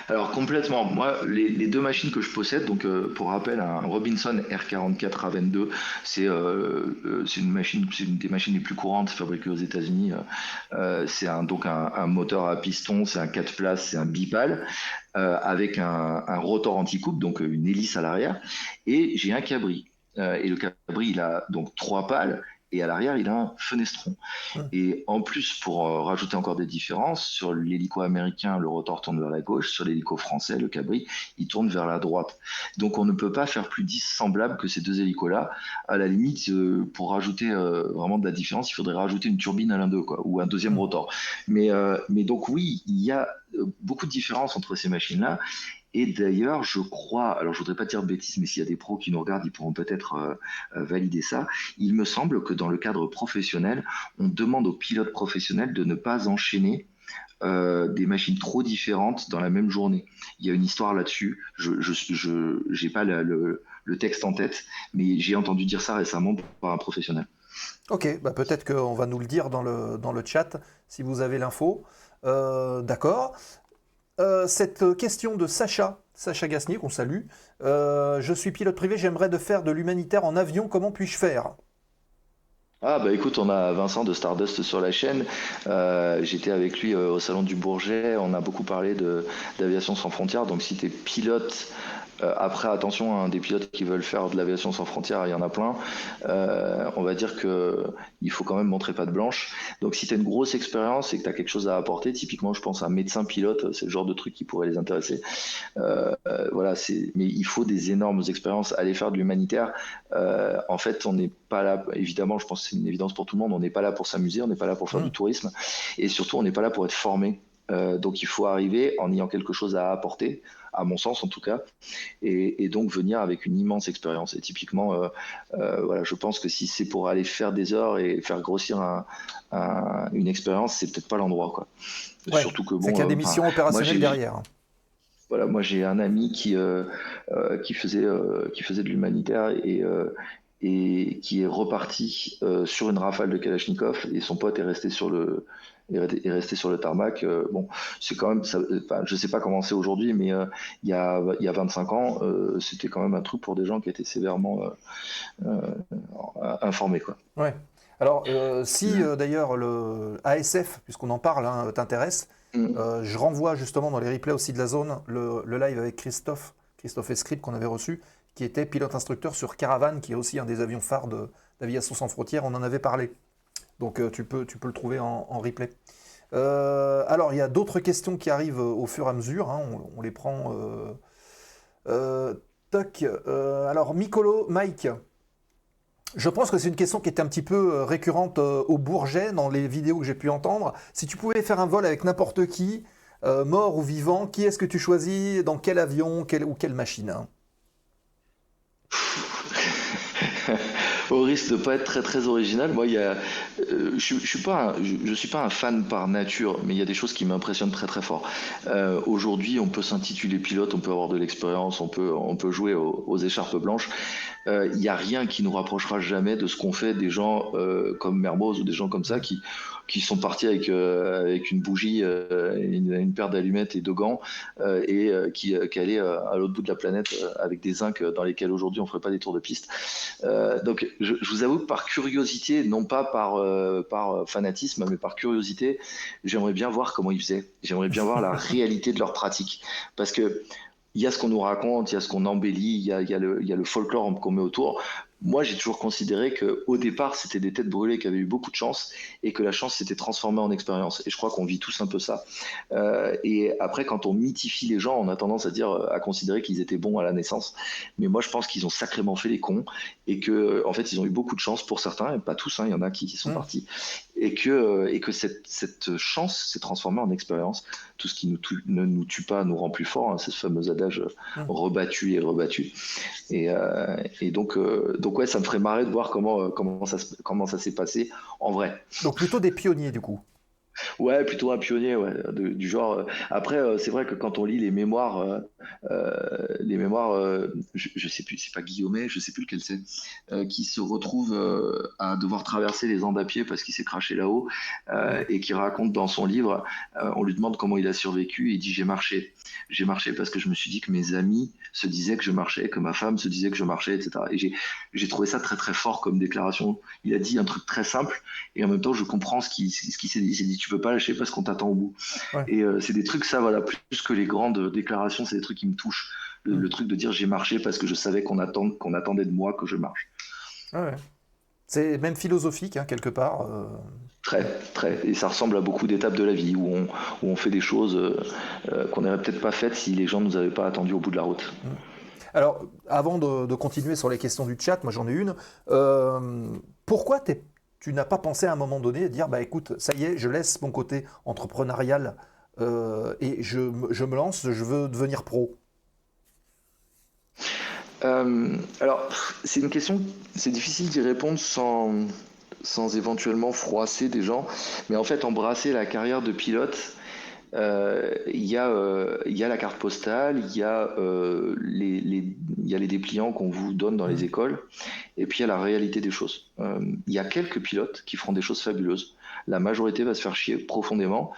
Alors complètement, moi les deux machines que je possède, donc pour rappel un Robinson R44A22, c'est une machine, c'est une des machines les plus courantes fabriquées aux États-Unis. C'est donc un moteur à piston, c'est un 4 places, c'est un bipale avec un rotor anti-coupe, donc une hélice à l'arrière, et j'ai un cabri. Et le cabri il a donc 3 pales. Et à l'arrière, il a un fenestron. Et en plus, pour rajouter encore des différences, sur l'hélico américain, le rotor tourne vers la gauche. Sur l'hélico français, le cabri, il tourne vers la droite. Donc, on ne peut pas faire plus dissemblable que ces deux hélicos-là. À la limite, pour rajouter vraiment de la différence, il faudrait rajouter une turbine à l'un d'eux, quoi, ou un deuxième rotor. Mais donc, oui, il y a beaucoup de différences entre ces machines-là. Et d'ailleurs, je crois, alors je voudrais pas dire de bêtises, mais s'il y a des pros qui nous regardent, ils pourront peut-être valider ça. Il me semble que dans le cadre professionnel, on demande aux pilotes professionnels de ne pas enchaîner des machines trop différentes dans la même journée. Il y a une histoire là-dessus. Je n'ai pas le texte en tête, mais j'ai entendu dire ça récemment par un professionnel. Ok, bah peut-être qu'on va nous le dire dans le chat si vous avez l'info. D'accord. Cette question de Sacha Gasnier, qu'on salue. Je suis pilote privé, j'aimerais faire de l'humanitaire en avion, comment puis-je faire? Ah bah écoute, on a Vincent de Stardust sur la chaîne. J'étais avec lui au salon du Bourget. On a beaucoup parlé d'aviation sans frontières. Donc si tu es pilote, après attention, hein, des pilotes qui veulent faire de l'aviation sans frontières, il y en a plein. On va dire que il faut quand même montrer patte blanche. Donc si tu as une grosse expérience et que tu as quelque chose à apporter, typiquement je pense à un médecin pilote, c'est le genre de truc qui pourrait les intéresser. Voilà, mais il faut des énormes expériences. Aller faire de l'humanitaire, en fait, on n'est pas là, évidemment, je pense que c'est une évidence pour tout le monde, on n'est pas là pour s'amuser, on n'est pas là pour faire du tourisme, et surtout, on n'est pas là pour être formé. Donc, il faut arriver en ayant quelque chose à apporter, à mon sens en tout cas, et donc venir avec une immense expérience. Et typiquement, voilà, je pense que si c'est pour aller faire des heures et faire grossir une expérience, c'est peut-être pas l'endroit, quoi. Ouais, Surtout que c'est qu'il y a des missions opérationnelles derrière. Voilà, moi j'ai un ami qui faisait de l'humanitaire et qui est reparti sur une rafale de Kalachnikov et son pote est resté sur le tarmac. Bon, c'est quand même, je sais pas comment c'est aujourd'hui, mais il y a 25 ans, c'était quand même un truc pour des gens qui étaient sévèrement informés, quoi. Ouais. Alors, si d'ailleurs le ASF, puisqu'on en parle, hein, t'intéresse, je renvoie justement dans les replays aussi de la zone le live avec Christophe Escrip qu'on avait reçu, qui était pilote-instructeur sur Caravan, qui est aussi un des avions phares d'Aviation sans frontières. On en avait parlé. Donc tu peux le trouver en replay. Alors, il y a d'autres questions qui arrivent au fur et à mesure. Hein, on les prend. Alors, Mike. Je pense que c'est une question qui était un petit peu récurrente au Bourget dans les vidéos que j'ai pu entendre. Si tu pouvais faire un vol avec n'importe qui, mort ou vivant, qui est-ce que tu choisis? Dans quel avion ou quelle machine, hein? Au risque de pas être très très original, moi je suis pas un fan par nature, mais il y a des choses qui m'impressionnent très très fort. Aujourd'hui, on peut s'intituler pilote, on peut avoir de l'expérience, on peut jouer aux écharpes blanches. Il n'y a rien qui nous rapprochera jamais de ce qu'ont fait des gens comme Mermoz ou des gens comme ça qui sont partis avec une bougie, une paire d'allumettes et deux gants et qui allaient à l'autre bout de la planète avec des zincs dans lesquels aujourd'hui on ferait pas des tours de piste. Donc je vous avoue que par curiosité, non pas par fanatisme, mais par curiosité, j'aimerais bien voir comment ils faisaient. J'aimerais bien voir la réalité de leur pratique, parce que il y a ce qu'on nous raconte, il y a ce qu'on embellit, il y a le folklore qu'on met autour. Moi, j'ai toujours considéré qu'au départ, c'était des têtes brûlées qui avaient eu beaucoup de chance et que la chance s'était transformée en expérience. Et je crois qu'on vit tous un peu ça. Et après, quand on mythifie les gens, on a tendance à considérer qu'ils étaient bons à la naissance. Mais moi, je pense qu'ils ont sacrément fait les cons et que, en fait, ils ont eu beaucoup de chance pour certains, et pas tous, hein, il y en a qui sont partis. Et que cette chance s'est transformée en expérience. Tout ce qui ne nous tue pas nous rend plus fort, hein, c'est ce fameux adage rebattu et rebattu. Et donc ouais, ça me ferait marrer de voir comment ça s'est passé en vrai. Donc plutôt des pionniers du coup. Ouais, plutôt un pionnier, ouais, du genre. Après, c'est vrai que quand on lit les mémoires, je sais plus, c'est pas Guillaumet, je sais plus lequel c'est, qui se retrouve à devoir traverser les Andes à pied parce qu'il s'est craché là-haut, et qui raconte dans son livre, on lui demande comment il a survécu, et il dit j'ai marché parce que je me suis dit que mes amis se disaient que je marchais, que ma femme se disait que je marchais, etc. Et j'ai trouvé ça très très fort comme déclaration. Il a dit un truc très simple, et en même temps je comprends ce qu'il s'est dit. Il s'est dit tu peux pas lâcher parce qu'on t'attend au bout. Ouais. Et c'est des trucs, ça, voilà, plus que les grandes déclarations, c'est des trucs qui me touchent. Le truc de dire j'ai marché parce que je savais qu'on attendait de moi que je marche. Ouais. C'est même philosophique, hein, quelque part. Très. Et ça ressemble à beaucoup d'étapes de la vie où on fait des choses qu'on n'aurait peut-être pas faites si les gens ne nous avaient pas attendus au bout de la route. Alors, avant de continuer sur les questions du chat, moi j'en ai une. Pourquoi tu n'as pas pensé à un moment donné à dire bah écoute, ça y est, je laisse mon côté entrepreneurial et je me lance, je veux devenir pro? Alors, c'est une question, c'est difficile d'y répondre sans éventuellement froisser des gens, mais en fait, embrasser la carrière de pilote, il y a la carte postale, il y a les dépliants qu'on vous donne dans les écoles, et puis il y a la réalité des choses. Il y a quelques pilotes qui feront des choses fabuleuses. La majorité va se faire chier profondément,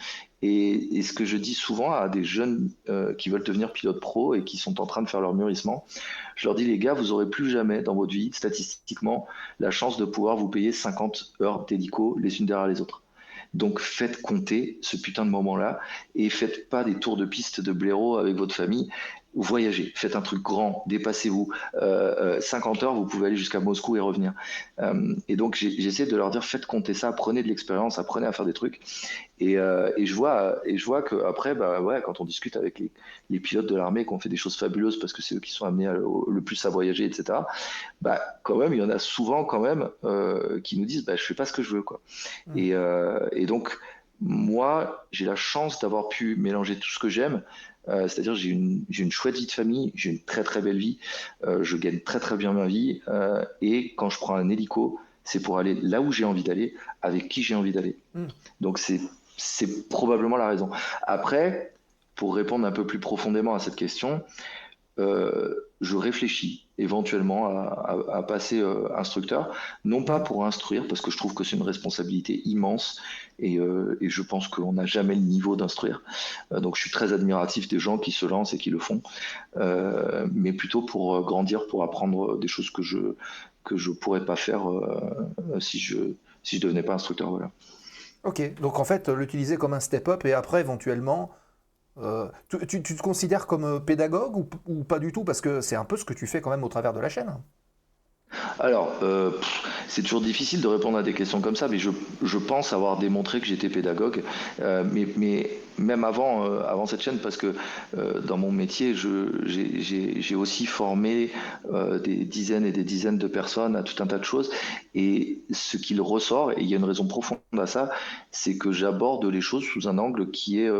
Et ce que je dis souvent à des jeunes qui veulent devenir pilote pro et qui sont en train de faire leur mûrissement, je leur dis, les gars, vous n'aurez plus jamais dans votre vie, statistiquement, la chance de pouvoir vous payer 50 heures d'hélico les unes derrière les autres. Donc faites compter ce putain de moment-là et faites pas des tours de piste de blaireau avec votre famille. Voyagez, faites un truc grand, dépassez-vous. 50 heures, vous pouvez aller jusqu'à Moscou et revenir. Et donc j'essaie de leur dire, faites compter ça, prenez de l'expérience, apprenez à faire des trucs. Et je vois que après, bah ouais, quand on discute avec les pilotes de l'armée qui ont fait des choses fabuleuses parce que c'est eux qui sont amenés le plus à voyager, etc. Bah quand même, il y en a souvent quand même qui nous disent, bah je fais pas ce que je veux, quoi. Et donc moi, j'ai la chance d'avoir pu mélanger tout ce que j'aime. C'est-à-dire j'ai une chouette vie de famille, j'ai une très très belle vie, je gagne très très bien ma vie, et quand je prends un hélico, c'est pour aller là où j'ai envie d'aller, avec qui j'ai envie d'aller. Donc c'est probablement la raison. Après, pour répondre un peu plus profondément à cette question, je réfléchis éventuellement à passer instructeur, non pas pour instruire, parce que je trouve que c'est une responsabilité immense, et je pense qu'on n'a jamais le niveau d'instruire. Donc je suis très admiratif des gens qui se lancent et qui le font, mais plutôt pour grandir, pour apprendre des choses que je pourrais pas faire si je devenais pas instructeur. Voilà. Ok, donc en fait, l'utiliser comme un step-up et après, éventuellement, tu te considères comme pédagogue ou pas du tout? Parce que c'est un peu ce que tu fais quand même au travers de la chaîne. Alors, c'est toujours difficile de répondre à des questions comme ça, mais je pense avoir démontré que j'étais pédagogue, mais même avant cette chaîne, parce que dans mon métier, j'ai aussi formé des dizaines et des dizaines de personnes à tout un tas de choses, et ce qu'il ressort, et il y a une raison profonde à ça, c'est que j'aborde les choses sous un angle qui est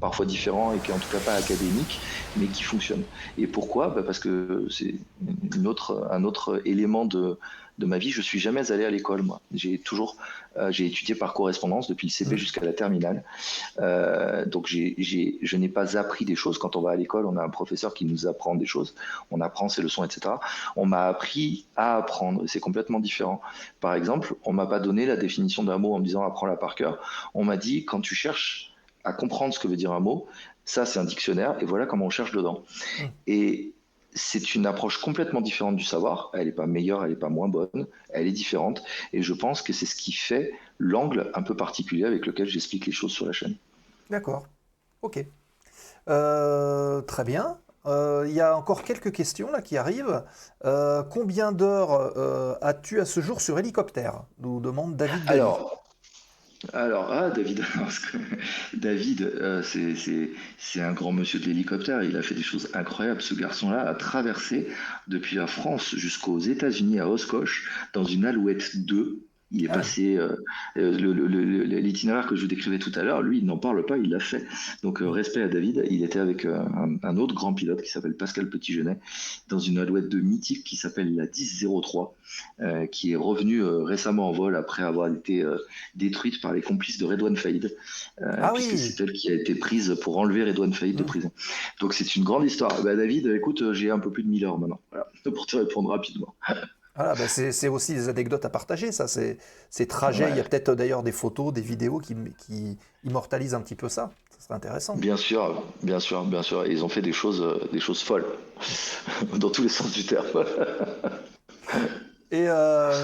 parfois différent et qui est en tout cas pas académique, mais qui fonctionne. Et pourquoi? Bah parce que c'est un autre élément de ma vie. Je suis jamais allé à l'école, moi. J'ai étudié par correspondance depuis le CP jusqu'à la terminale. Donc je n'ai pas appris des choses. Quand on va à l'école, on a un professeur qui nous apprend des choses. On apprend ses leçons, etc. On m'a appris à apprendre. C'est complètement différent. Par exemple, on m'a pas donné la définition d'un mot en me disant apprends-la par cœur. On m'a dit quand tu cherches à comprendre ce que veut dire un mot, ça c'est un dictionnaire et voilà comment on cherche dedans. Et c'est une approche complètement différente du savoir. Elle n'est pas meilleure, elle n'est pas moins bonne, elle est différente. Et je pense que c'est ce qui fait l'angle un peu particulier avec lequel j'explique les choses sur la chaîne. D'accord, ok. Très bien. Il y a encore quelques questions là qui arrivent. Combien d'heures as-tu à ce jour sur hélicoptère? Nous demande David. David, parce que David, c'est un grand monsieur de l'hélicoptère. Il a fait des choses incroyables. Ce garçon-là a traversé depuis la France jusqu'aux États-Unis à Oshkosh dans une Alouette 2. Il est passé l'itinéraire que je vous décrivais tout à l'heure, lui, il n'en parle pas, il l'a fait. Donc respect à David. Il était avec un autre grand pilote qui s'appelle Pascal Petitgenet dans une Alouette 2 mythique qui s'appelle la 1003, qui est revenue récemment en vol après avoir été détruite par les complices de Redouane Faïd, puisque c'est elle qui a été prise pour enlever Redouane Faïd de prison. Donc c'est une grande histoire. David, écoute, j'ai un peu plus de 1000 heures maintenant, voilà, pour te répondre rapidement. Voilà, c'est aussi des anecdotes à partager, ça, ces trajets. Ouais. Il y a peut-être d'ailleurs des photos, des vidéos qui immortalisent un petit peu ça. Ça serait intéressant. Bien sûr. Ils ont fait des choses folles, dans tous les sens du terme. Et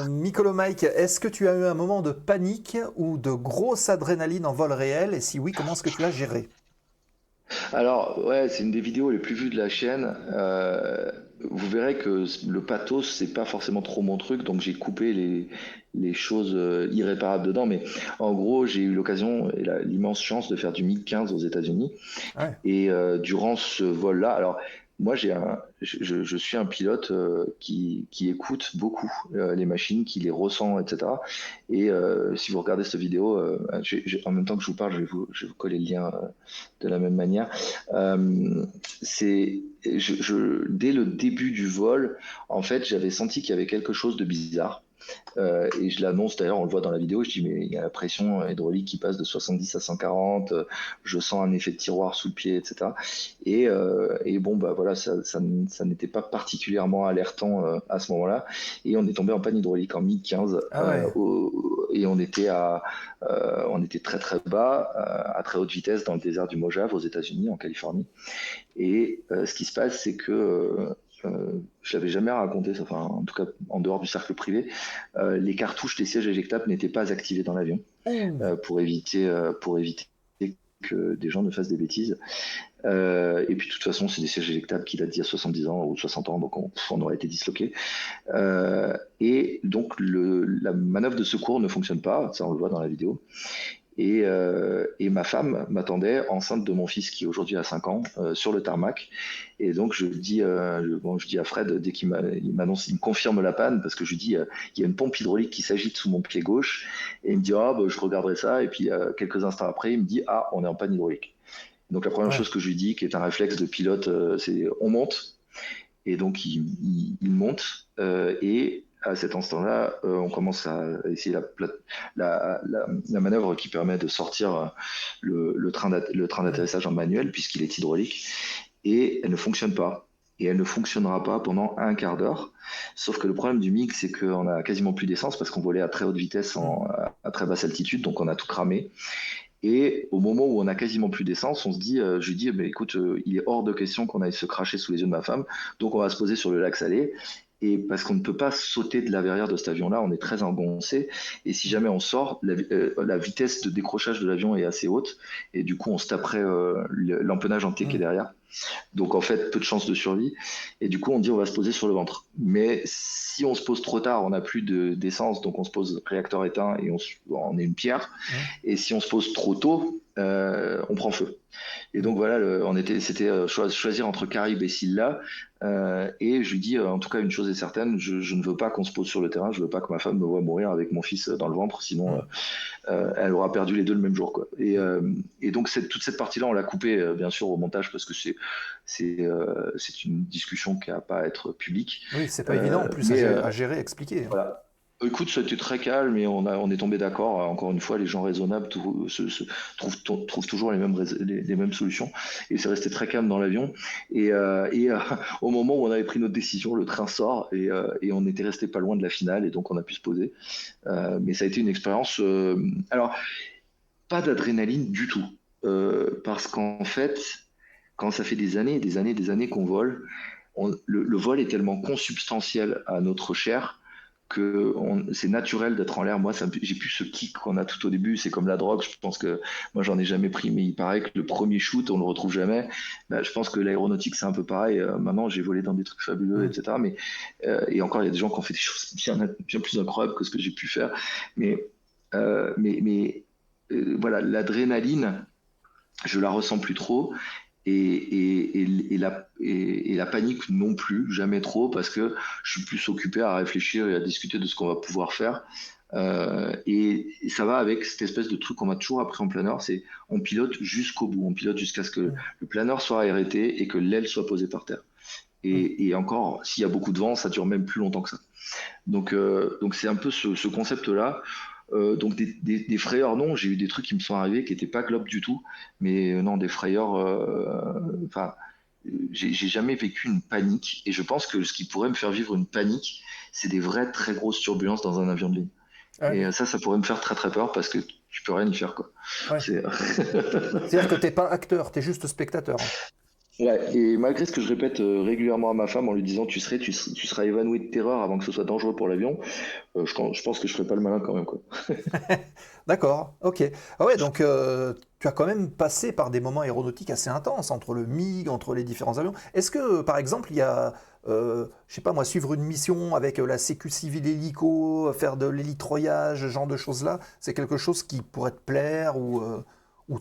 Mikolo Mike, est-ce que tu as eu un moment de panique ou de grosse adrénaline en vol réel? Et si oui, comment est-ce que tu l'as géré? Alors, ouais, c'est une des vidéos les plus vues de la chaîne. Vous verrez que le pathos, c'est pas forcément trop mon truc, donc j'ai coupé les choses irréparables dedans. Mais en gros, j'ai eu l'occasion et l'immense chance de faire du MiG-15 aux États-Unis. Ouais. Et durant ce vol-là, alors moi, je suis un pilote qui écoute beaucoup les machines, qui les ressent, etc. Et si vous regardez cette vidéo, en même temps que je vous parle, je vais vous coller le lien de la même manière. Dès le début du vol, en fait, j'avais senti qu'il y avait quelque chose de bizarre. Et je l'annonce, d'ailleurs, on le voit dans la vidéo, je dis, mais il y a la pression hydraulique qui passe de 70 à 140, je sens un effet de tiroir sous le pied, etc. Et bon, bah voilà, ça n'était pas particulièrement alertant à ce moment-là. Et on est tombé en panne hydraulique en 1015, et on était très très bas, à très haute vitesse dans le désert du Mojave aux États-Unis, en Californie. Et ce qui se passe, c'est que je l'avais jamais raconté, enfin en tout cas en dehors du cercle privé, les cartouches des sièges éjectables n'étaient pas activées dans l'avion pour éviter que des gens ne fassent des bêtises. Et puis de toute façon, c'est des sièges éjectables qui datent d'il y a 70 ans ou 60 ans, donc on aurait été disloqué. Et donc la manœuvre de secours ne fonctionne pas, ça on le voit dans la vidéo. Et ma femme m'attendait enceinte de mon fils qui aujourd'hui a 5 ans sur le tarmac. Et donc je dis à Fred, dès qu'il m'annonce, il me confirme la panne, parce que je lui dis il y a une pompe hydraulique qui s'agite sous mon pied gauche. Et il me dit je regarderai ça. Et puis quelques instants après, il me dit on est en panne hydraulique. Donc la première chose que je lui dis, qui est un réflexe de pilote, c'est on monte. Et donc il monte et à cet instant-là, on commence à essayer la manœuvre qui permet de sortir le train d'atterrissage en manuel, puisqu'il est hydraulique, et elle ne fonctionne pas. Et elle ne fonctionnera pas pendant un quart d'heure. Sauf que le problème du MiG, c'est qu'on a quasiment plus d'essence, parce qu'on volait à très haute vitesse à très basse altitude, donc on a tout cramé. Et au moment où on a quasiment plus d'essence, on se dit, je lui dis, écoute, il est hors de question qu'on aille se cracher sous les yeux de ma femme, donc on va se poser sur le lac Salé. Et parce qu'on ne peut pas sauter de la verrière de cet avion-là, on est très engoncé. Et si jamais on sort, la vitesse de décrochage de l'avion est assez haute. Et du coup, on se taperait l'empennage entier qui est derrière. Donc en fait, peu de chances de survie. Et du coup, on dit on va se poser sur le ventre. Mais si on se pose trop tard, on n'a plus d'essence, donc on se pose réacteur éteint et on est une pierre. Et si on se pose trop tôt, on prend feu. Et donc voilà, c'était choisir entre Caraïbes et Silla. Et je lui dis, en tout cas, une chose est certaine, je ne veux pas qu'on se pose sur le terrain, je veux pas que ma femme me voie mourir avec mon fils dans le ventre, sinon elle aura perdu les deux le même jour, quoi. Et donc toute cette partie-là, on l'a coupée bien sûr au montage, parce que c'est une discussion qui n'a pas à être publique. Oui, c'est pas évident en plus à gérer, expliquer. Voilà. Écoute, ça a été très calme et on est tombé d'accord. Encore une fois, les gens raisonnables trouvent toujours les mêmes solutions. Et c'est resté très calme dans l'avion. Et au moment où on avait pris notre décision, le train sort et on était resté pas loin de la finale, et donc on a pu se poser. Mais ça a été une expérience. Alors, pas d'adrénaline du tout, parce qu'en fait, quand ça fait des années qu'on vole, le vol est tellement consubstantiel à notre chair que c'est naturel d'être en l'air. Moi, j'ai plus ce kick qu'on a tout au début. C'est comme la drogue. Je pense que moi, j'en ai jamais pris, mais il paraît que le premier shoot, on le retrouve jamais. Je pense que l'aéronautique, c'est un peu pareil. Maintenant, j'ai volé dans des trucs fabuleux, etc. Mais et encore, il y a des gens qui ont fait des choses bien plus incroyables que ce que j'ai pu faire. Mais voilà, l'adrénaline, je la ressens plus trop. Et la panique non plus, jamais trop, parce que je suis plus occupé à réfléchir et à discuter de ce qu'on va pouvoir faire. Et ça va avec cette espèce de truc qu'on m'a toujours appris en planeur, c'est on pilote jusqu'au bout, on pilote jusqu'à ce que le planeur soit arrêté et que l'aile soit posée par terre. Et encore, s'il y a beaucoup de vent, ça dure même plus longtemps que ça. Donc c'est un peu ce concept-là. Donc des frayeurs, non, j'ai eu des trucs qui me sont arrivés qui n'étaient pas globes du tout, mais non, des frayeurs, j'ai jamais vécu une panique, et je pense que ce qui pourrait me faire vivre une panique, c'est des vraies très grosses turbulences dans un avion de ligne. Et ça pourrait me faire très très peur, parce que tu peux rien y faire, quoi. C'est-à-dire que t'es pas acteur, t'es juste spectateur. Ouais, et malgré ce que je répète régulièrement à ma femme en lui disant tu seras évanoui de terreur avant que ce soit dangereux pour l'avion, je pense que je ferai pas le malin quand même, quoi. D'accord, ok. Ah ouais, donc tu as quand même passé par des moments aéronautiques assez intenses, entre le MiG, entre les différents avions. Est-ce que, par exemple, il y a, je sais pas moi, suivre une mission avec la Sécu civile hélico, faire de l'hélitroyage, ce genre de choses-là, c'est quelque chose qui pourrait te plaire ou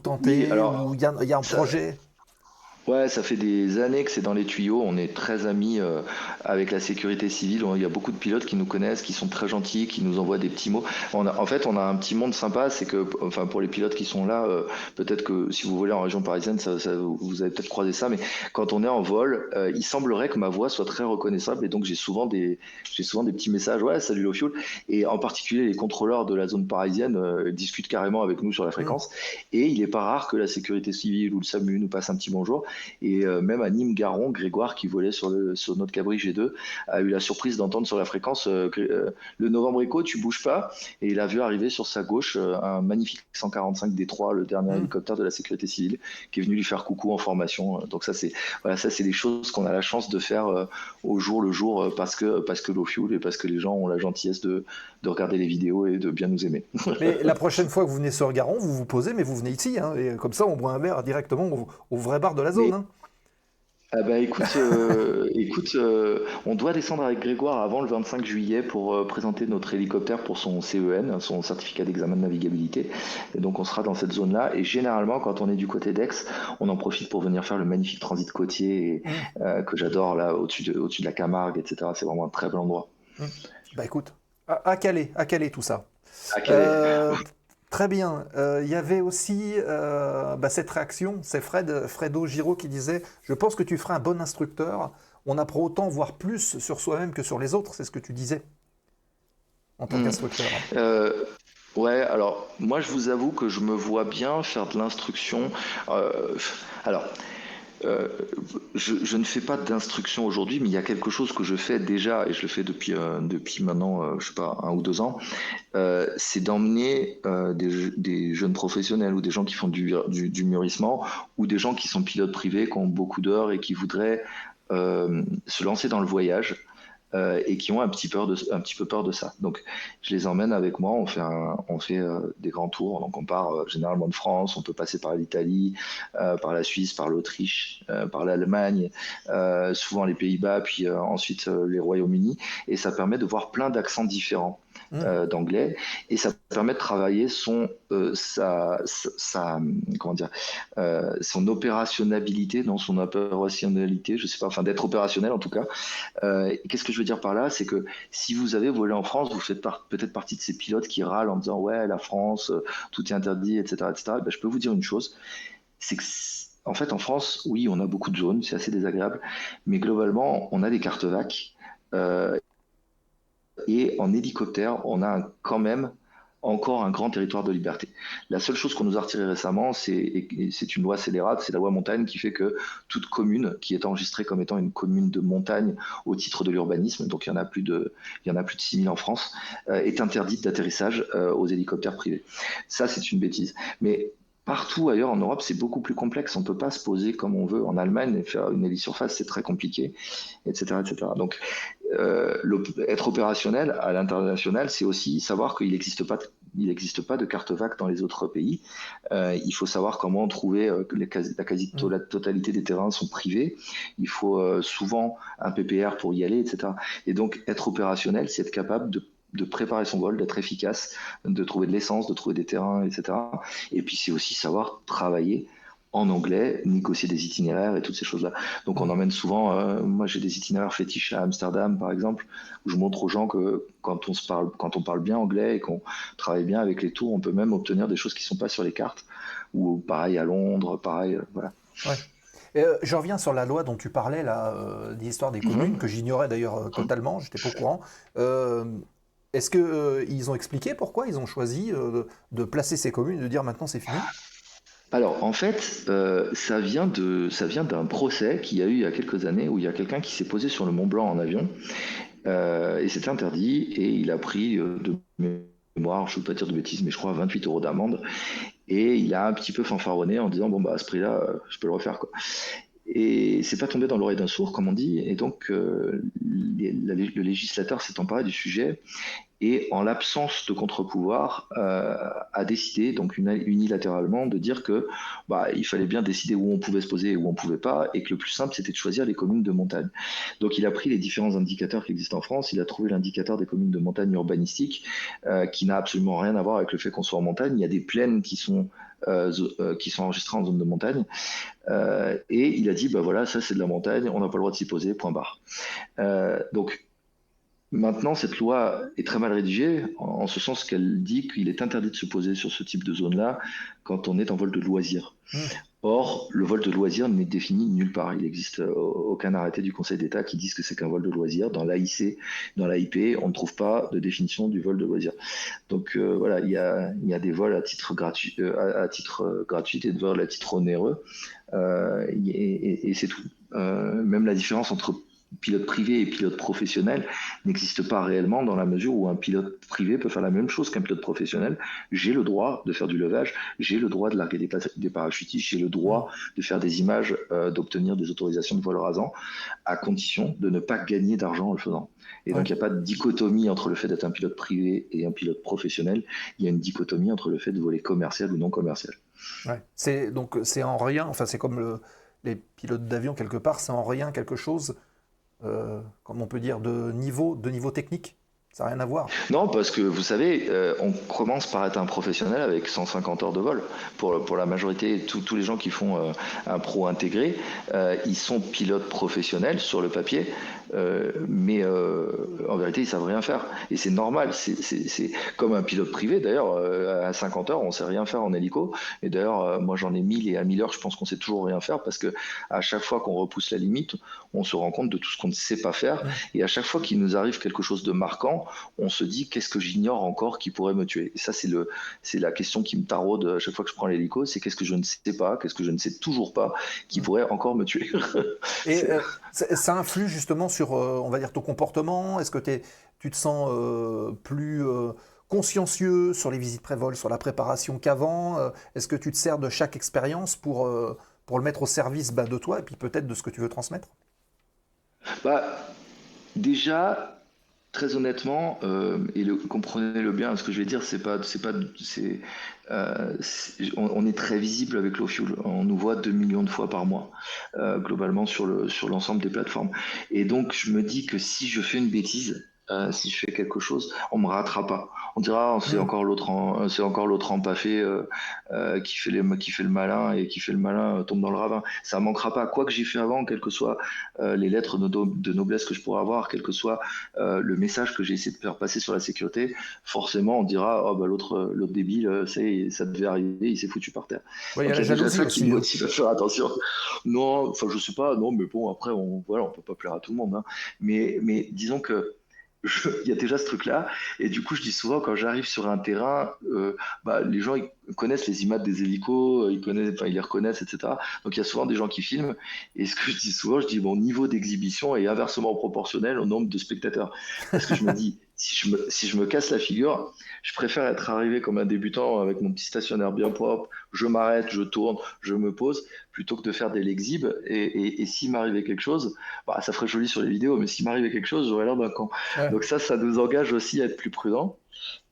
tenter, Oui, alors, ou il y a un projet? Ouais, ça fait des années que c'est dans les tuyaux. On est très amis avec la sécurité civile. Il y a beaucoup de pilotes qui nous connaissent, qui sont très gentils, qui nous envoient des petits mots. En fait, on a un petit monde sympa. C'est que, enfin, pour les pilotes qui sont là, peut-être que si vous volez en région parisienne, vous avez peut-être croisé ça. Mais quand on est en vol, il semblerait que ma voix soit très reconnaissable. Et donc, j'ai souvent des petits messages. Ouais, salut le fuel. Et en particulier, les contrôleurs de la zone parisienne discutent carrément avec nous sur la fréquence. Et il n'est pas rare que la sécurité civile ou le SAMU nous passe un petit bonjour. Et même à Nîmes-Garon, Grégoire, qui volait sur notre Cabri G2, a eu la surprise d'entendre sur la fréquence le Novembre Echo, tu bouges pas. Et il a vu arriver sur sa gauche un magnifique 145 D3, le dernier hélicoptère de la sécurité civile, qui est venu lui faire coucou en formation. Donc ça, c'est des choses qu'on a la chance de faire au jour le jour parce que l'eau fuel et parce que les gens ont la gentillesse de regarder les vidéos et de bien nous aimer. Mais la prochaine fois que vous venez sur Garon, vous vous posez, mais vous venez ici, hein, et comme ça on boit un verre directement au vrai bar de la zone. Hein. Ah bah écoute, on doit descendre avec Grégoire avant le 25 juillet pour présenter notre hélicoptère pour son CEN, son certificat d'examen de navigabilité. Et donc on sera dans cette zone-là. Et généralement, quand on est du côté d'Aix, on en profite pour venir faire le magnifique transit côtier que j'adore là au-dessus de la Camargue, etc. C'est vraiment un très bel endroit. Bah écoute, à Calais tout ça. À Calais. Très bien. Il y avait aussi cette réaction, c'est Fredo Giraud qui disait « Je pense que tu feras un bon instructeur. On apprend autant, voire plus sur soi-même que sur les autres. » C'est ce que tu disais en tant qu'instructeur. Ouais, alors moi je vous avoue que je me vois bien faire de l'instruction. Je ne fais pas d'instruction aujourd'hui, mais il y a quelque chose que je fais déjà, et je le fais depuis maintenant, je sais pas, 1 ou 2 ans, c'est d'emmener des jeunes professionnels ou des gens qui font du mûrissement ou des gens qui sont pilotes privés, qui ont beaucoup d'heures et qui voudraient se lancer dans le voyage. Et qui ont un petit peu peur de ça. Donc, je les emmène avec moi. On fait des grands tours. Donc, on part généralement de France. On peut passer par l'Italie, par la Suisse, par l'Autriche, par l'Allemagne, souvent les Pays-Bas, puis ensuite les Royaumes-Unis. Et ça permet de voir plein d'accents différents d'anglais. Et ça permet de travailler son opérationnalité, non, son opérationnalité, je sais pas, enfin d'être opérationnel en tout cas. Qu'est-ce que je veux dire par là? C'est que si vous avez volé en France, vous faites peut-être partie de ces pilotes qui râlent en disant ouais, la France, tout est interdit, etc., etc. Ben, je peux vous dire une chose, c'est que en fait en France, oui, on a beaucoup de zones, c'est assez désagréable, mais globalement, on a des cartes VAC. Et en hélicoptère, on a quand même encore un grand territoire de liberté. La seule chose qu'on nous a retiré récemment, c'est une loi scélérate, c'est la loi montagne qui fait que toute commune qui est enregistrée comme étant une commune de montagne au titre de l'urbanisme, donc il y en a plus de 6000 en France, est interdite d'atterrissage aux hélicoptères privés. Ça, c'est une bêtise. Mais partout ailleurs en Europe, c'est beaucoup plus complexe. On ne peut pas se poser comme on veut. En Allemagne, et faire une hélisurface, c'est très compliqué, etc., etc. Donc, être opérationnel à l'international, c'est aussi savoir qu'il n'existe pas de carte VAC dans les autres pays. Il faut savoir comment trouver la quasi-totalité des terrains sont privés. Il faut souvent un PPR pour y aller, etc. Et donc, être opérationnel, c'est être capable de préparer son vol, d'être efficace, de trouver de l'essence, de trouver des terrains, etc. Et puis, c'est aussi savoir travailler en anglais, négocier des itinéraires et toutes ces choses-là. Donc on emmène souvent, moi j'ai des itinéraires fétiches à Amsterdam par exemple, où je montre aux gens que quand on parle bien anglais et qu'on travaille bien avec les tours, on peut même obtenir des choses qui ne sont pas sur les cartes, ou pareil à Londres, pareil, voilà. Ouais. Je reviens sur la loi dont tu parlais, là, l'histoire des communes, que j'ignorais d'ailleurs totalement, j'étais pas au courant. Est-ce qu'ils ont expliqué pourquoi ils ont choisi de placer ces communes, de dire maintenant c'est fini? Alors, en fait, ça vient d'un procès qu'il y a eu il y a quelques années où il y a quelqu'un qui s'est posé sur le Mont Blanc en avion et c'était interdit et il a pris de mémoire, je ne veux pas dire de bêtises, mais je crois 28 € d'amende et il a un petit peu fanfaronné en disant bon bah à ce prix-là, je peux le refaire quoi. Et c'est pas tombé dans l'oreille d'un sourd, comme on dit, et donc le législateur s'est emparé du sujet et en l'absence de contre-pouvoir a décidé donc unilatéralement de dire que il fallait bien décider où on pouvait se poser et où on pouvait pas et que le plus simple c'était de choisir les communes de montagne. Donc il a pris les différents indicateurs qui existent en France, il a trouvé l'indicateur des communes de montagne urbanistiques qui n'a absolument rien à voir avec le fait qu'on soit en montagne. Il y a des plaines qui sont qui sont enregistrés en zone de montagne. Et il a dit, bah voilà, ça c'est de la montagne, on n'a pas le droit de s'y poser, point barre. Donc maintenant, cette loi est très mal rédigée, en ce sens qu'elle dit qu'il est interdit de se poser sur ce type de zone-là quand on est en vol de loisir. Or, le vol de loisir n'est défini nulle part. Il n'existe aucun arrêté du Conseil d'État qui dise que c'est qu'un vol de loisir. Dans l'AIC, dans l'AIP, on ne trouve pas de définition du vol de loisir. Donc voilà, il y a des vols à titre gratuit, et des vols à titre onéreux, et c'est tout. Même la différence entre pilote privé et pilote professionnel n'existe pas réellement, dans la mesure où un pilote privé peut faire la même chose qu'un pilote professionnel. J'ai le droit de faire du levage, j'ai le droit de larguer des parachutistes, j'ai le droit de faire des images, d'obtenir des autorisations de vol rasant, à condition de ne pas gagner d'argent en le faisant. Et donc il n'y a pas de dichotomie entre le fait d'être un pilote privé et un pilote professionnel, il y a une dichotomie entre le fait de voler commercial ou non commercial. Ouais. C'est en rien, enfin c'est comme les pilotes d'avion quelque part, c'est en rien quelque chose, comme on peut dire, de niveau technique. Ça n'a rien à voir. Non, parce que vous savez, on commence par être un professionnel avec 150 heures de vol. Pour la majorité, tous les gens qui font un pro intégré, ils sont pilotes professionnels sur le papier, mais en vérité, ils savent rien faire. Et c'est normal, c'est comme un pilote privé. D'ailleurs, à 50 heures, on sait rien faire en hélico. Et d'ailleurs, moi j'en ai 1000 et à 1000 heures, je pense qu'on sait toujours rien faire, parce que à chaque fois qu'on repousse la limite, on se rend compte de tout ce qu'on ne sait pas faire. Et à chaque fois qu'il nous arrive quelque chose de marquant, on se dit qu'est-ce que j'ignore encore qui pourrait me tuer. Et ça, c'est la question qui me taraude à chaque fois que je prends l'hélico, c'est qu'est-ce que je ne sais pas, qu'est-ce que je ne sais toujours pas qui pourrait encore me tuer. Et ça influe justement sur, on va dire, ton comportement. Est-ce que tu te sens plus consciencieux sur les visites pré-vol, sur la préparation qu'avant? Est-ce que tu te sers de chaque expérience pour le mettre au service de toi et puis peut-être de ce que tu veux transmettre? Déjà, très honnêtement, et comprenez-le bien, ce que je vais dire, on est très visible avec Low Fuel. On nous voit 2 millions de fois par mois, globalement sur l'ensemble des plateformes. Et donc, je me dis que si je fais une bêtise, si je fais quelque chose, on me rattrape pas. On dira, c'est encore l'autre empaffé qui fait le malin, et qui fait le malin tombe dans le ravin. Ça manquera pas. Quoi que j'ai fait avant, quelles que soient les lettres de noblesse que je pourrais avoir, quel que soit le message que j'ai essayé de faire passer sur la sécurité, forcément on dira, oh, l'autre débile, ça devait arriver, il s'est foutu par terre. Ouais, il y a la jalousie ça aussi, qui me motive à faire attention. Non, enfin je sais pas, non, mais bon, après on peut pas plaire à tout le monde, hein. Mais disons que il y a déjà ce truc-là, et du coup je dis souvent, quand j'arrive sur un terrain, les gens ils connaissent les images des hélicos, ils les reconnaissent, etc. Donc il y a souvent des gens qui filment, et ce que je dis souvent, je dis mon niveau d'exhibition est inversement proportionnel au nombre de spectateurs, parce que je me dis, si je me casse la figure, je préfère être arrivé comme un débutant avec mon petit stationnaire bien propre, je m'arrête, je tourne, je me pose, plutôt que de faire des l'exhib, et s'il m'arrivait quelque chose, ça ferait joli sur les vidéos, mais s'il m'arrivait quelque chose, j'aurais l'air d'un con. Ouais. Donc ça nous engage aussi à être plus prudents.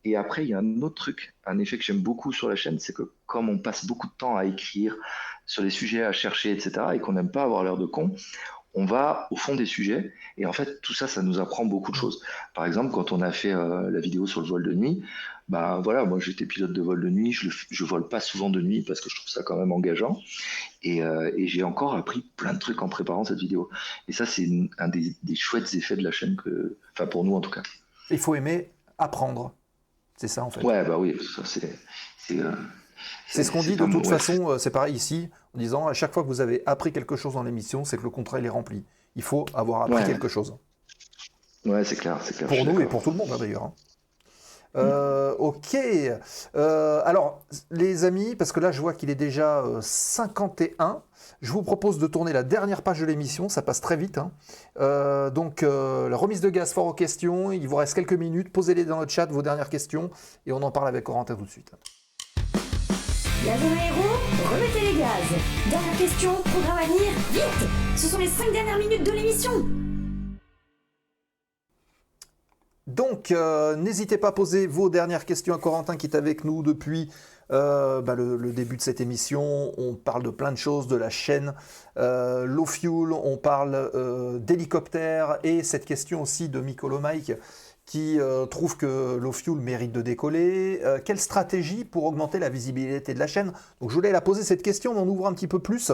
Et après, il y a un autre truc, un effet que j'aime beaucoup sur la chaîne, c'est que comme on passe beaucoup de temps à écrire sur les sujets, à chercher, etc., et qu'on n'aime pas avoir l'air de con, on va au fond des sujets, et en fait tout ça nous apprend beaucoup de choses. Par exemple, quand on a fait la vidéo sur le vol de nuit, voilà, moi j'étais pilote de vol de nuit, je vole pas souvent de nuit parce que je trouve ça quand même engageant, et j'ai encore appris plein de trucs en préparant cette vidéo. Et ça, c'est un des chouettes effets de la chaîne, enfin pour nous en tout cas. Il faut aimer apprendre, c'est ça en fait. Ouais, oui, ça c'est ce qu'on dit de toute façon, c'est pareil ici, en disant à chaque fois que vous avez appris quelque chose dans l'émission, c'est que le contrat il est rempli. Il faut avoir appris quelque chose. Ouais, c'est clair. Pour nous et pour tout le monde d'ailleurs. Ok. Alors, les amis, parce que là je vois qu'il est déjà 51, je vous propose de tourner la dernière page de l'émission, ça passe très vite. Donc, la remise de gaz fort aux questions, il vous reste quelques minutes, posez-les dans le chat, vos dernières questions, et on en parle avec Corentin tout de suite. La zone aéro, remettez les gaz. Dernière question, programme à venir, vite. Ce sont les 5 dernières minutes de l'émission. Donc, n'hésitez pas à poser vos dernières questions à Corentin qui est avec nous depuis le début de cette émission. On parle de plein de choses, de la chaîne Low Fuel, on parle d'hélicoptère, et cette question aussi de Mikolo Mike qui trouve que Low Fuel mérite de décoller. Quelle stratégie pour augmenter la visibilité de la chaîne? Donc je voulais la poser cette question, mais on ouvre un petit peu plus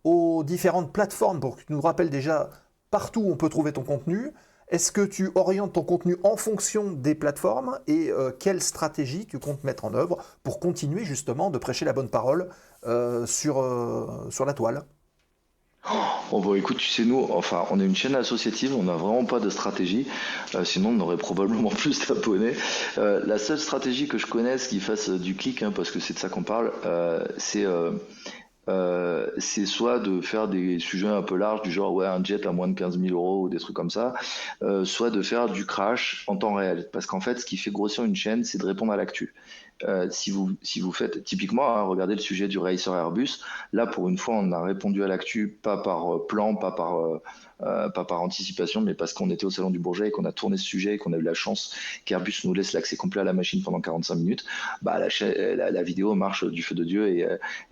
aux différentes plateformes pour que tu nous rappelles déjà partout où on peut trouver ton contenu. Est-ce que tu orientes ton contenu en fonction des plateformes et quelle stratégie tu comptes mettre en œuvre pour continuer justement de prêcher la bonne parole sur la toile? Oh bah écoute, tu sais, nous, enfin, on est une chaîne associative, on n'a vraiment pas de stratégie, sinon on aurait probablement plus d'abonnés. La seule stratégie que je connaisse qui fasse du clic, hein, parce que c'est de ça qu'on parle, c'est soit de faire des sujets un peu larges, du genre ouais, un jet à moins de 15 000 euros ou des trucs comme ça, soit de faire du crash en temps réel. Parce qu'en fait, ce qui fait grossir une chaîne, c'est de répondre à l'actu. Si vous faites typiquement, hein, regardez le sujet du Racer Airbus, là pour une fois on a répondu à l'actu, pas par plan, pas par anticipation, mais parce qu'on était au salon du Bourget et qu'on a tourné ce sujet et qu'on a eu la chance qu'Airbus nous laisse l'accès complet à la machine pendant 45 minutes, bah la vidéo marche du feu de Dieu et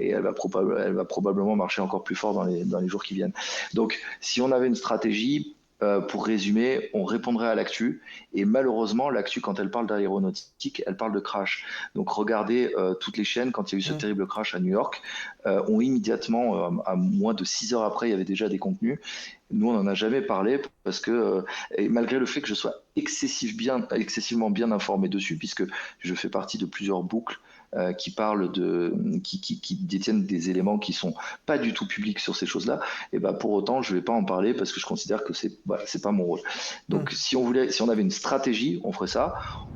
elle va probablement marcher encore plus fort dans les jours qui viennent. Donc si on avait une stratégie, pour résumer, on répondrait à l'actu, et malheureusement, l'actu, quand elle parle d'aéronautique, elle parle de crash. Donc regardez, toutes les chaînes, quand il y a eu ce terrible crash à New York, ont immédiatement, à moins de 6 heures après, il y avait déjà des contenus. Nous, on n'en a jamais parlé parce que, et malgré le fait que je sois excessivement bien informé dessus, puisque je fais partie de plusieurs boucles qui détiennent des éléments qui sont pas du tout publics sur ces choses-là, et ben pour autant je vais pas en parler parce que je considère que c'est pas mon rôle. Donc si on avait une stratégie, on ferait ça.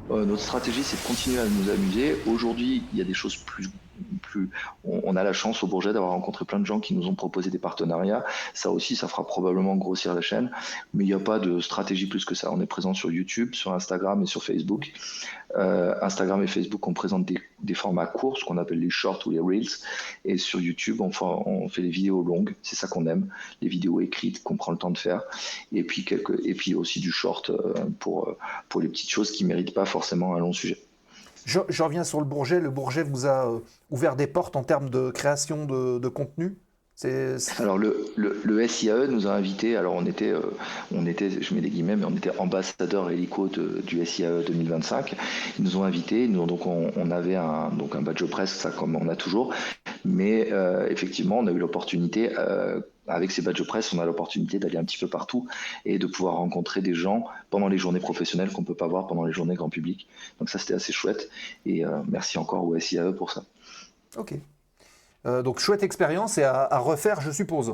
Notre stratégie, c'est de continuer à nous amuser. Aujourd'hui, il y a des choses plus on a la chance au Bourget d'avoir rencontré plein de gens qui nous ont proposé des partenariats. Ça aussi, ça fera probablement grossir la chaîne, mais il n'y a pas de stratégie plus que ça. On est présent sur YouTube, sur Instagram et sur Facebook. Instagram et Facebook, on présente des formats courts, ce qu'on appelle les shorts ou les reels, et sur YouTube, on fait les vidéos longues. C'est ça qu'on aime, les vidéos écrites qu'on prend le temps de faire, et puis aussi du short pour les petites choses qui méritent pas forcément un long sujet. Je reviens sur le Bourget. Le Bourget vous a ouvert des portes en termes de création de contenu. Alors le SIAE nous a invités, alors on était, je mets des guillemets, mais on était ambassadeur hélico du SIAE 2025. Ils nous ont invités, donc on avait un badge presse, ça comme on a toujours, mais effectivement on a eu l'opportunité, avec ces badges presse, on a l'opportunité d'aller un petit peu partout et de pouvoir rencontrer des gens pendant les journées professionnelles qu'on peut pas voir pendant les journées grand public. Donc ça c'était assez chouette, et merci encore au SIAE pour ça. Ok. Donc chouette expérience et à refaire, je suppose.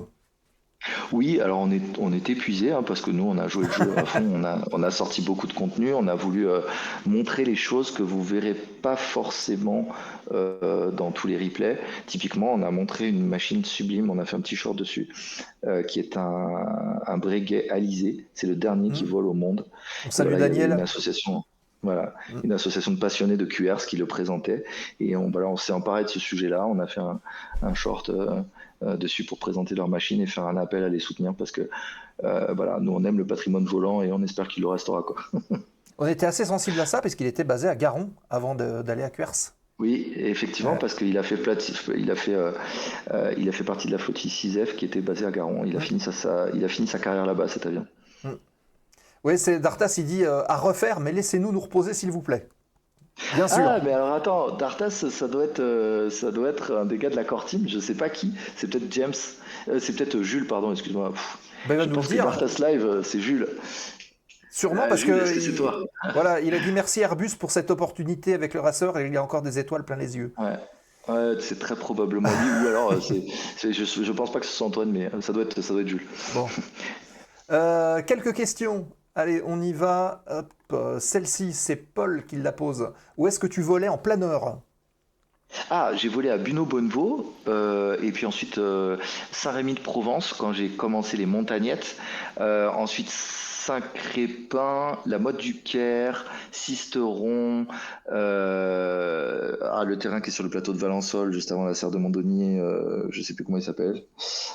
Oui, alors on est épuisé, hein, parce que nous on a joué le jeu à fond, on a sorti beaucoup de contenu, on a voulu montrer les choses que vous verrez pas forcément dans tous les replays. Typiquement, on a montré une machine sublime, on a fait un petit short dessus, qui est un Breguet Alizé, c'est le dernier qui vole au monde. Salut Daniel. Une association de passionnés de QRS qui le présentait, et on s'est emparé de ce sujet-là. On a fait un short dessus pour présenter leur machine et faire un appel à les soutenir, parce que nous on aime le patrimoine volant et on espère qu'il le restera, quoi. On était assez sensible à ça parce qu'il était basé à Garon avant d'aller à QRS. Oui, effectivement, parce qu'il a fait partie de la flottille 6F qui était basée à Garon. Il a fini sa carrière là-bas, cet avion. Oui, c'est Dartas, il dit à refaire, mais laissez-nous reposer, s'il vous plaît. Bien sûr. Ah, mais alors attends, Dartas, ça doit être un des gars de la core team, je sais pas qui. C'est peut-être James, c'est peut-être Jules, pardon, excuse-moi. Ben, je pense que Dartas Live, c'est Jules. Sûrement parce Jules, que c'est toi. Voilà, il a dit merci Airbus pour cette opportunité avec le Racer et il y a encore des étoiles plein les yeux. Ouais, c'est très probablement lui, ou alors je pense pas que ce soit Antoine, mais ça doit être Jules. Bon. Quelques questions. Allez, on y va. Hop. Celle-ci, c'est Paul qui la pose. Où est-ce que tu volais en planeur? Ah, j'ai volé à Bunau-Bonnevaux, et puis ensuite Saint-Rémy-de-Provence quand j'ai commencé les montagnettes. Ensuite Saint-Crépin, la Motte du Caire, Sisteron, le terrain qui est sur le plateau de Valençol, juste avant la serre de Mondonier, je sais plus comment il s'appelle.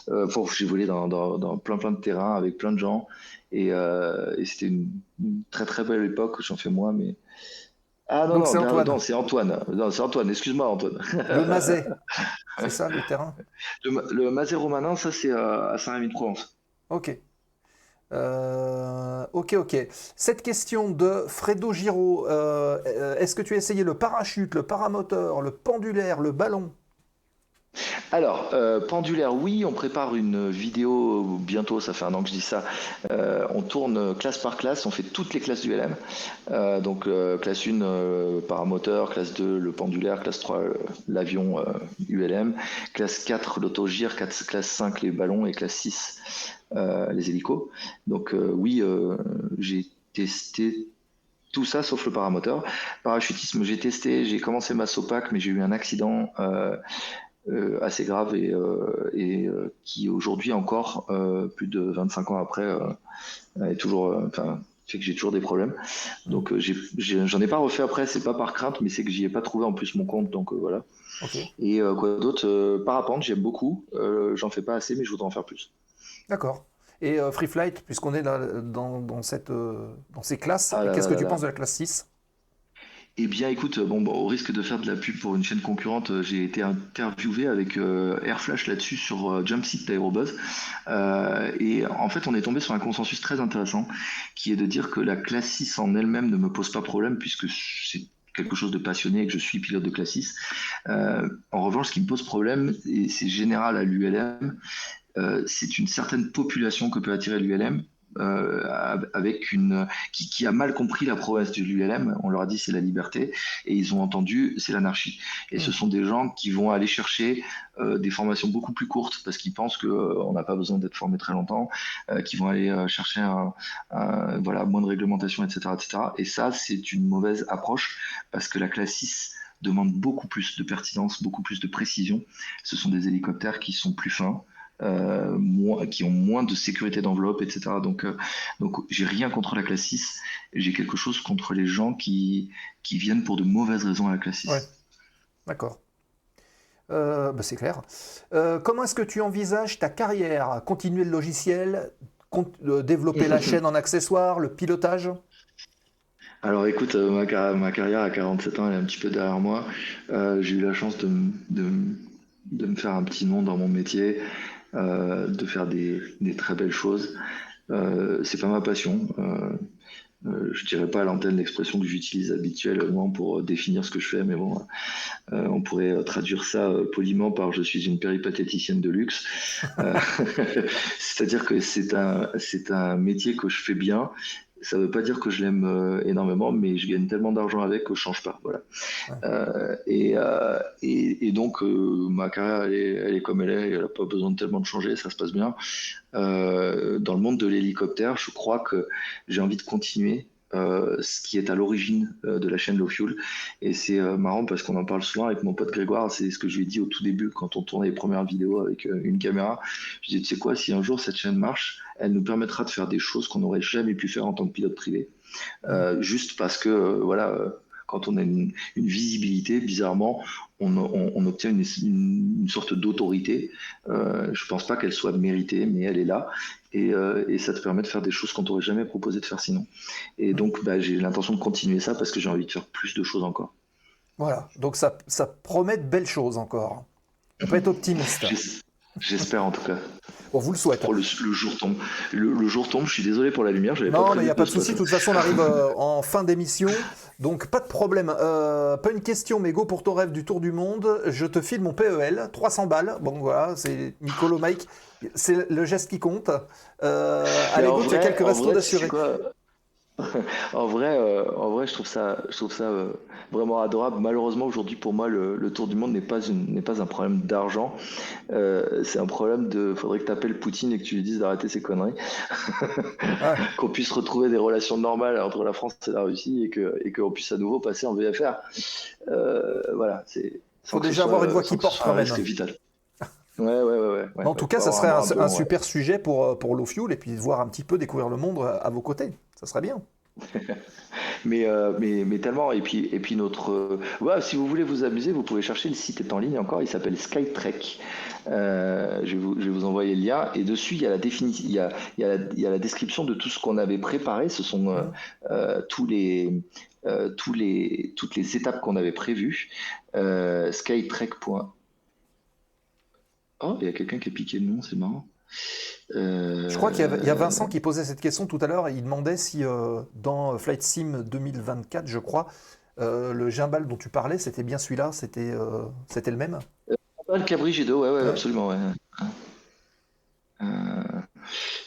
J'ai volé dans plein de terrains avec plein de gens, et c'était une très très belle époque. J'en fais moins, mais non, c'est Antoine. Non, c'est Antoine. Non, c'est Antoine. Excuse-moi, Antoine. Le Mazet, c'est ça le terrain? Le Mazet romanin, ça c'est à Saint-Rémy-de-Provence. Ok. Ok. Cette question de Fredo Giraud, est-ce que tu as essayé le parachute, le paramoteur, le pendulaire, le ballon? Alors, pendulaire, oui, on prépare une vidéo bientôt, ça fait 1 an que je dis ça. On tourne classe par classe, on fait toutes les classes du LM. Donc, classe 1, paramoteur, classe 2, le pendulaire, classe 3, l'avion ULM, classe 4, l'autogire, classe 5, les ballons et classe 6, les hélicos. Donc, oui, j'ai testé tout ça sauf le paramoteur. Parachutisme, j'ai testé, j'ai commencé ma SOPAC, mais j'ai eu un accident assez grave et qui aujourd'hui encore, plus de 25 ans après, est toujours, fait que j'ai toujours des problèmes. Donc j'en ai pas refait après, c'est pas par crainte, mais c'est que j'y ai pas trouvé en plus mon compte, donc voilà. Ok, Et quoi d'autre? Parapente, j'aime beaucoup, j'en fais pas assez, mais je voudrais en faire plus. d'accord. Et Free Flight, puisqu'on est là dans ces classes, Ah là qu'est-ce là que tu là penses là. de la classe 6? Eh bien, écoute, bon, au risque de faire de la pub pour une chaîne concurrente, j'ai été interviewé avec Airflash là-dessus sur Jumpseat d'Aerobuzz. Et en fait, on est tombé sur un consensus très intéressant, qui est de dire que la classe 6 en elle-même ne me pose pas problème, puisque c'est quelque chose de passionné et que je suis pilote de classe 6. En revanche, ce qui me pose problème, et c'est général à l'ULM, c'est une certaine population que peut attirer l'ULM. Avec qui a mal compris la promesse de l'ULM. On leur a dit c'est la liberté et ils ont entendu c'est l'anarchie. Et ce sont des gens qui vont aller chercher des formations beaucoup plus courtes parce qu'ils pensent qu'on n'a pas besoin d'être formé très longtemps, qui vont aller chercher voilà, moins de réglementation, etc., etc. Et ça, c'est une mauvaise approche parce que la classe 6 demande beaucoup plus de pertinence, beaucoup plus de précision. Ce sont des hélicoptères qui sont plus fins, qui ont moins de sécurité d'enveloppe, etc. Donc j'ai rien contre la classe 6, j'ai quelque chose contre les gens qui viennent pour de mauvaises raisons à la classe 6. Ouais, d'accord. C'est clair. Comment est-ce que tu envisages ta carrière? Continuer le logiciel, développer la chaîne en accessoires, le pilotage? Alors écoute, ma carrière à 47 ans, elle est un petit peu derrière moi. J'ai eu la chance de me faire un petit nom dans mon métier, de faire des très belles choses. C'est pas ma passion. Je dirais pas à l'antenne l'expression que j'utilise habituellement pour définir ce que je fais, mais bon, on pourrait traduire ça poliment par je suis une péripatéticienne de luxe. C'est-à-dire que c'est un métier que je fais bien. Ça veut pas dire que je l'aime énormément, mais je gagne tellement d'argent avec que je change pas. Voilà. Et donc, ma carrière, elle est comme elle est, elle n'a pas besoin de tellement de changer, ça se passe bien. Dans le monde de l'hélicoptère, je crois que j'ai envie de continuer ce qui est à l'origine de la chaîne Low Fuel. Et c'est marrant parce qu'on en parle souvent avec mon pote Grégoire, c'est ce que je lui ai dit au tout début quand on tournait les premières vidéos avec une caméra. Je lui ai dit, tu sais quoi, si un jour cette chaîne marche, elle nous permettra de faire des choses qu'on n'aurait jamais pu faire en tant que pilote privé. Juste parce que, voilà, quand on a une visibilité, bizarrement, on obtient une sorte d'autorité. Je pense pas qu'elle soit méritée, mais elle est là. Et ça te permet de faire des choses qu'on t'aurait jamais proposé de faire sinon. Et donc, j'ai l'intention de continuer ça parce que j'ai envie de faire plus de choses encore. Voilà, donc ça promet de belles choses encore. On peut être optimiste. J'espère en tout cas. Bon, vous le souhaitez. Oh, le jour tombe. Le jour tombe, je suis désolé pour la lumière. Non, mais il n'y a pas de souci. De toute façon, on arrive en fin d'émission. Donc, pas de problème. Pas une question, mais go pour ton rêve du tour du monde. Je te file mon PEL, 300 balles. Bon, voilà, c'est Nicolo Mike. C'est le geste qui compte. Allez, go, il y a quelques restos d'assurés. En vrai, je trouve ça vraiment adorable. Malheureusement, aujourd'hui, pour moi, le tour du monde n'est pas un problème d'argent. C'est un problème faudrait que tu appelles Poutine et que tu lui dises d'arrêter ses conneries. Qu'on puisse retrouver des relations normales entre la France et la Russie et qu'on puisse à nouveau passer en VFR. Voilà, faut déjà avoir une voix qui porte quand même. C'est vital. Ouais. En tout cas, ça serait un super sujet pour Low Fuel et puis voir un petit peu découvrir le monde à vos côtés. Ça serait bien. mais tellement. Et puis notre. Si vous voulez vous amuser, vous pouvez chercher. Le site est en ligne encore. Il s'appelle Skytrek. Je vais vous envoyer le lien. Et dessus, il y a il y a la description de tout ce qu'on avait préparé. Ce sont toutes les étapes qu'on avait prévues. Skytrek. Oh, il y a quelqu'un qui a piqué le nom, c'est marrant. Je crois qu'il y a Vincent qui posait cette question tout à l'heure. Il demandait si dans Flight Sim 2024, je crois, le gimbal dont tu parlais, c'était bien celui-là, c'était le même? Le Cabri G2, ouais, Ouais. absolument, ouais.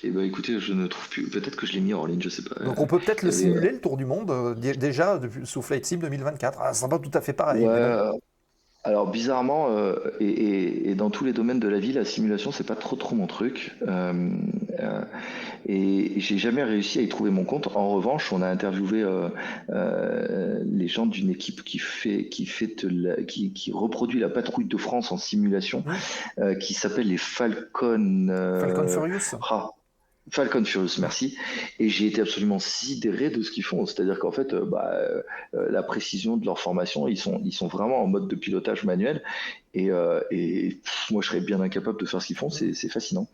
Et bah écoutez, je ne trouve plus. Peut-être que je l'ai mis hors ligne, je sais pas. Donc on peut peut-être le Il y avait, simuler, le tour du monde, déjà sous Flight Sim 2024. Ah, ça sera pas tout à fait pareil, mais bon. ouais. Alors bizarrement, et dans tous les domaines de la vie, la simulation, c'est pas trop mon truc. Et j'ai jamais réussi à y trouver mon compte. En revanche, on a interviewé les gens d'une équipe qui reproduit la patrouille de France en simulation, qui s'appelle les Falcon. Falcon Furious? Falcon Furious, merci. Et j'ai été absolument sidéré de ce qu'ils font. C'est-à-dire qu'en fait, la précision de leur formation, ils sont vraiment en mode de pilotage manuel. Et moi, je serais bien incapable de faire ce qu'ils font. C'est fascinant.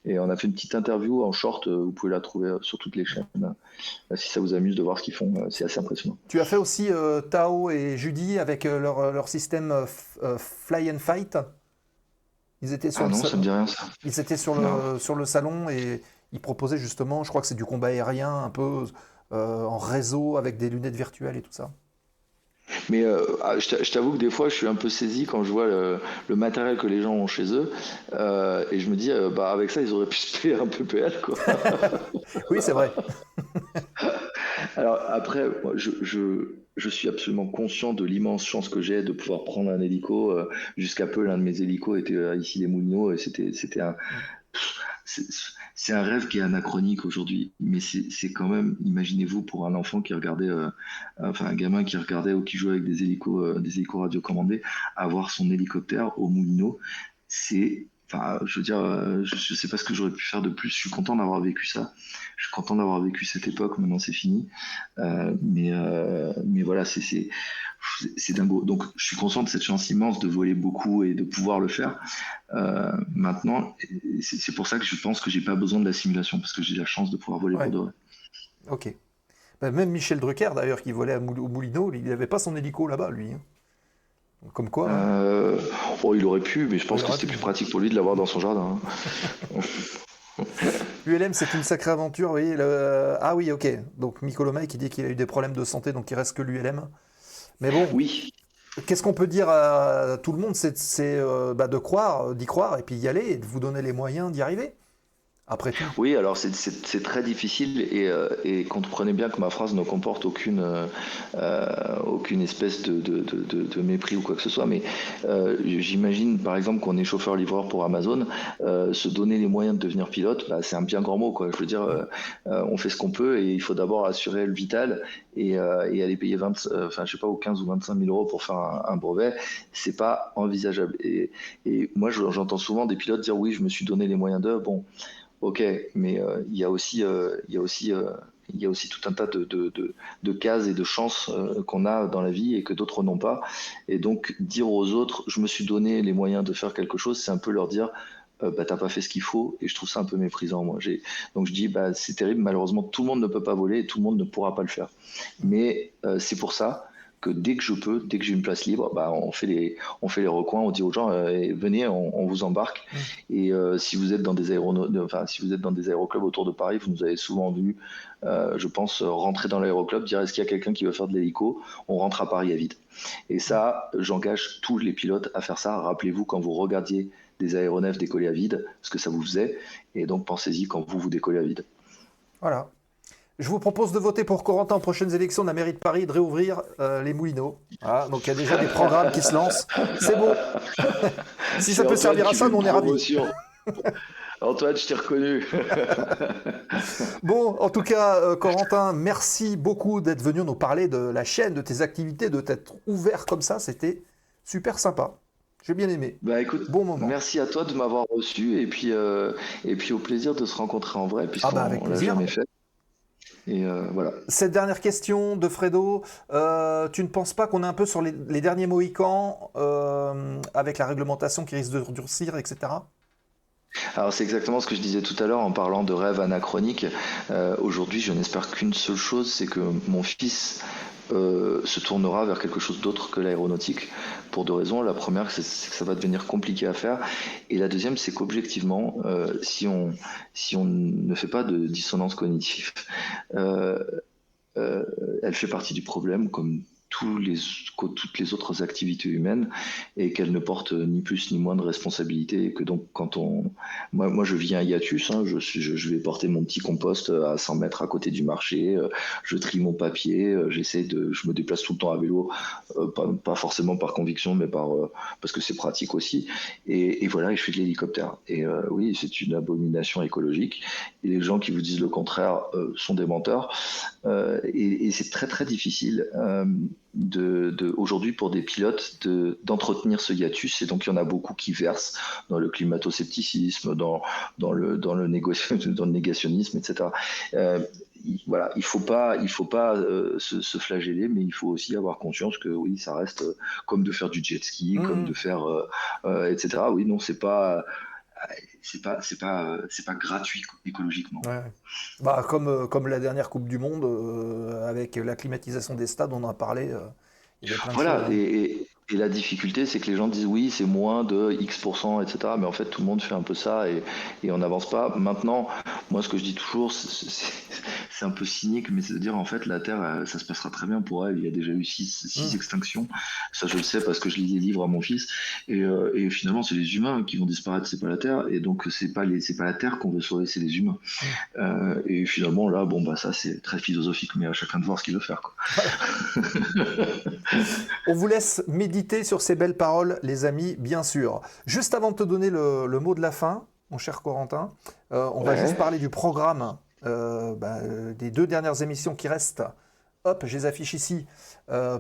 Et on a fait une petite interview en short. Vous pouvez la trouver sur toutes les chaînes. Si ça vous amuse de voir ce qu'ils font, c'est assez impressionnant. Tu as fait aussi Tao et Judy avec leur système Fly and Fight? Ils étaient sur Ah le non, ça salon. me dit rien, ça. Ils étaient sur le salon et ils proposaient justement, je crois que c'est du combat aérien, un peu en réseau avec des lunettes virtuelles et tout ça. Mais je t'avoue que des fois, je suis un peu saisi quand je vois le matériel que les gens ont chez eux. Et je me dis, avec ça, ils auraient pu se payer un peu PL, quoi. Oui, c'est vrai. Alors après, moi, je suis absolument conscient de l'immense chance que j'ai de pouvoir prendre un hélico. Jusqu'à peu, l'un de mes hélicos était ici les Moulineaux et c'était c'est un rêve qui est anachronique aujourd'hui. Mais c'est quand même, imaginez-vous pour un enfant qui regardait, enfin un gamin qui regardait ou qui jouait avec des hélicos radiocommandés, avoir son hélicoptère aux Moulineaux, enfin, je veux dire, je sais pas ce que j'aurais pu faire de plus. Je suis content d'avoir vécu ça. Je suis content d'avoir vécu cette époque. Maintenant, c'est fini. Mais voilà, c'est dingo. Donc, je suis conscient de cette chance immense de voler beaucoup et de pouvoir le faire. Maintenant, c'est pour ça que je pense que j'ai pas besoin de la simulation parce que j'ai la chance de pouvoir voler Ouais. pour de vrai. Ok. Même Michel Drucker, d'ailleurs, qui volait au Moulineaux, il n'avait pas son hélico là-bas, lui. Comme quoi. Il aurait pu, mais je pense Il que aurait c'était pu. plus pratique pour lui de l'avoir dans son jardin. ULM, c'est une sacrée aventure, oui. Ah oui, ok. Donc Mikolomai qui dit qu'il a eu des problèmes de santé, donc il reste que l'ULM. Mais bon, Oui. qu'est-ce qu'on peut dire à tout le monde? C'est de croire, d'y croire, et puis y aller, et de vous donner les moyens d'y arriver. Après tout. Oui, alors c'est très difficile et comprenez bien que ma phrase ne comporte aucune espèce de mépris ou quoi que ce soit, mais j'imagine par exemple qu'on est chauffeur-livreur pour Amazon, se donner les moyens de devenir pilote, c'est un bien grand mot, quoi. Je veux dire, on fait ce qu'on peut et il faut d'abord assurer le vital et aller payer 15 ou 25 000 euros pour faire un brevet, c'est pas envisageable. Et moi j'entends souvent des pilotes dire oui, je me suis donné les moyens de, bon. Ok, mais il y a aussi tout un tas de cases et de chances qu'on a dans la vie et que d'autres n'ont pas. Et donc, dire aux autres, je me suis donné les moyens de faire quelque chose, c'est un peu leur dire, t'as pas fait ce qu'il faut. Et je trouve ça un peu méprisant, moi. Donc, je dis, c'est terrible, malheureusement, tout le monde ne peut pas voler et tout le monde ne pourra pas le faire. Mais c'est pour ça que dès que je peux, dès que j'ai une place libre, on fait les recoins, on dit aux gens venez, on vous embarque. Et si vous êtes dans des si vous êtes dans des aéroclubs autour de Paris, vous nous avez souvent vu, je pense, rentrer dans l'aéroclub, dire est-ce qu'il y a quelqu'un qui veut faire de l'hélico, on rentre à Paris à vide. Et ça, j'engage tous les pilotes à faire ça. Rappelez-vous quand vous regardiez des aéronefs décoller à vide, ce que ça vous faisait, et donc pensez-y quand vous décollez à vide. Voilà. Je vous propose de voter pour Corentin aux prochaines élections de la mairie de Paris, de réouvrir les Moulineaux. Voilà, donc il y a déjà des programmes qui se lancent. C'est bon. Si ça peut servir à ça, nous on est ravis. Antoine, je t'ai reconnu. Bon, en tout cas, Corentin, merci beaucoup d'être venu nous parler de la chaîne, de tes activités, de t'être ouvert comme ça. C'était super sympa. J'ai bien aimé. Écoute, bon moment. Merci à toi de m'avoir reçu et puis au plaisir de se rencontrer en vrai puisqu'on l'a jamais fait. Et voilà. Cette dernière question de Fredo, tu ne penses pas qu'on est un peu sur les derniers Mohicans avec la réglementation qui risque de durcir, etc. Alors c'est exactement ce que je disais tout à l'heure en parlant de rêve anachronique. Aujourd'hui, je n'espère qu'une seule chose, c'est que mon fils se tournera vers quelque chose d'autre que l'aéronautique pour deux raisons. La première, c'est que ça va devenir compliqué à faire, et la deuxième, c'est qu'objectivement, si on ne fait pas de dissonance cognitive, elle fait partie du problème comme toutes les autres activités humaines, et qu'elle ne porte ni plus ni moins de responsabilité, et que donc moi je vis un hiatus, hein, je vais porter mon petit compost à 100 mètres à côté du marché, je trie mon papier, je me déplace tout le temps à vélo, pas forcément par conviction, mais parce que c'est pratique aussi, et voilà, et je fais de l'hélicoptère, et oui, c'est une abomination écologique, et les gens qui vous disent le contraire sont des menteurs, et c'est très très difficile aujourd'hui pour des pilotes d'entretenir ce hiatus, et donc il y en a beaucoup qui versent dans le climato-scepticisme, dans le négationnisme, etc. Voilà, il faut pas se flageller, mais il faut aussi avoir conscience que oui, ça reste comme de faire du jet ski, comme de faire etc. Oui, non, c'est pas gratuit écologiquement. Ouais. Bah, comme la dernière Coupe du Monde, avec la climatisation des stades, on en a parlé. Il y a plein de Voilà, choses, hein. et la difficulté, c'est que les gens disent oui, c'est moins de X%, etc. Mais en fait, tout le monde fait un peu ça, et on n'avance pas. Maintenant, moi, ce que je dis toujours, c'est un peu cynique, mais c'est de dire en fait, la Terre, ça se passera très bien pour elle. Il y a déjà eu 6 extinctions. Ça, je le sais parce que je lis des livres à mon fils. Et finalement, c'est les humains qui vont disparaître, c'est pas la Terre. Et donc, c'est pas la Terre qu'on veut sauver, c'est les humains. Et finalement, là, bon, bah, ça, c'est très philosophique, mais à chacun de voir ce qu'il veut faire, quoi. On vous laisse méditer sur ces belles paroles, les amis, bien sûr. Juste avant de te donner le mot de la fin, mon cher Corentin, on va juste parler du programme des 2 dernières émissions qui restent. Hop, je les affiche ici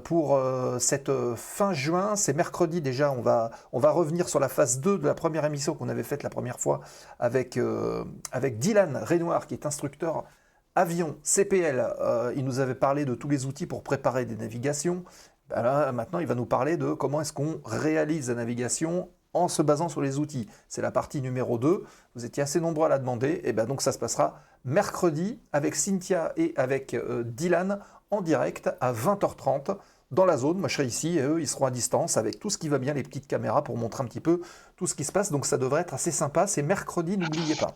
pour cette fin juin. C'est mercredi déjà. On va revenir sur la phase 2 de la première émission qu'on avait faite la première fois avec Dylan Renoir, qui est instructeur avion CPL. Il nous avait parlé de tous les outils pour préparer des navigations. Ben là, maintenant, il va nous parler de comment est-ce qu'on réalise la navigation en se basant sur les outils. C'est la partie numéro 2. Vous étiez assez nombreux à la demander. Et ben donc, ça se passera mercredi avec Cynthia et avec Dylan en direct à 20h30 dans la zone. Moi, je serai ici et eux, ils seront à distance avec tout ce qui va bien, les petites caméras pour montrer un petit peu tout ce qui se passe. Donc, ça devrait être assez sympa. C'est mercredi, n'oubliez pas.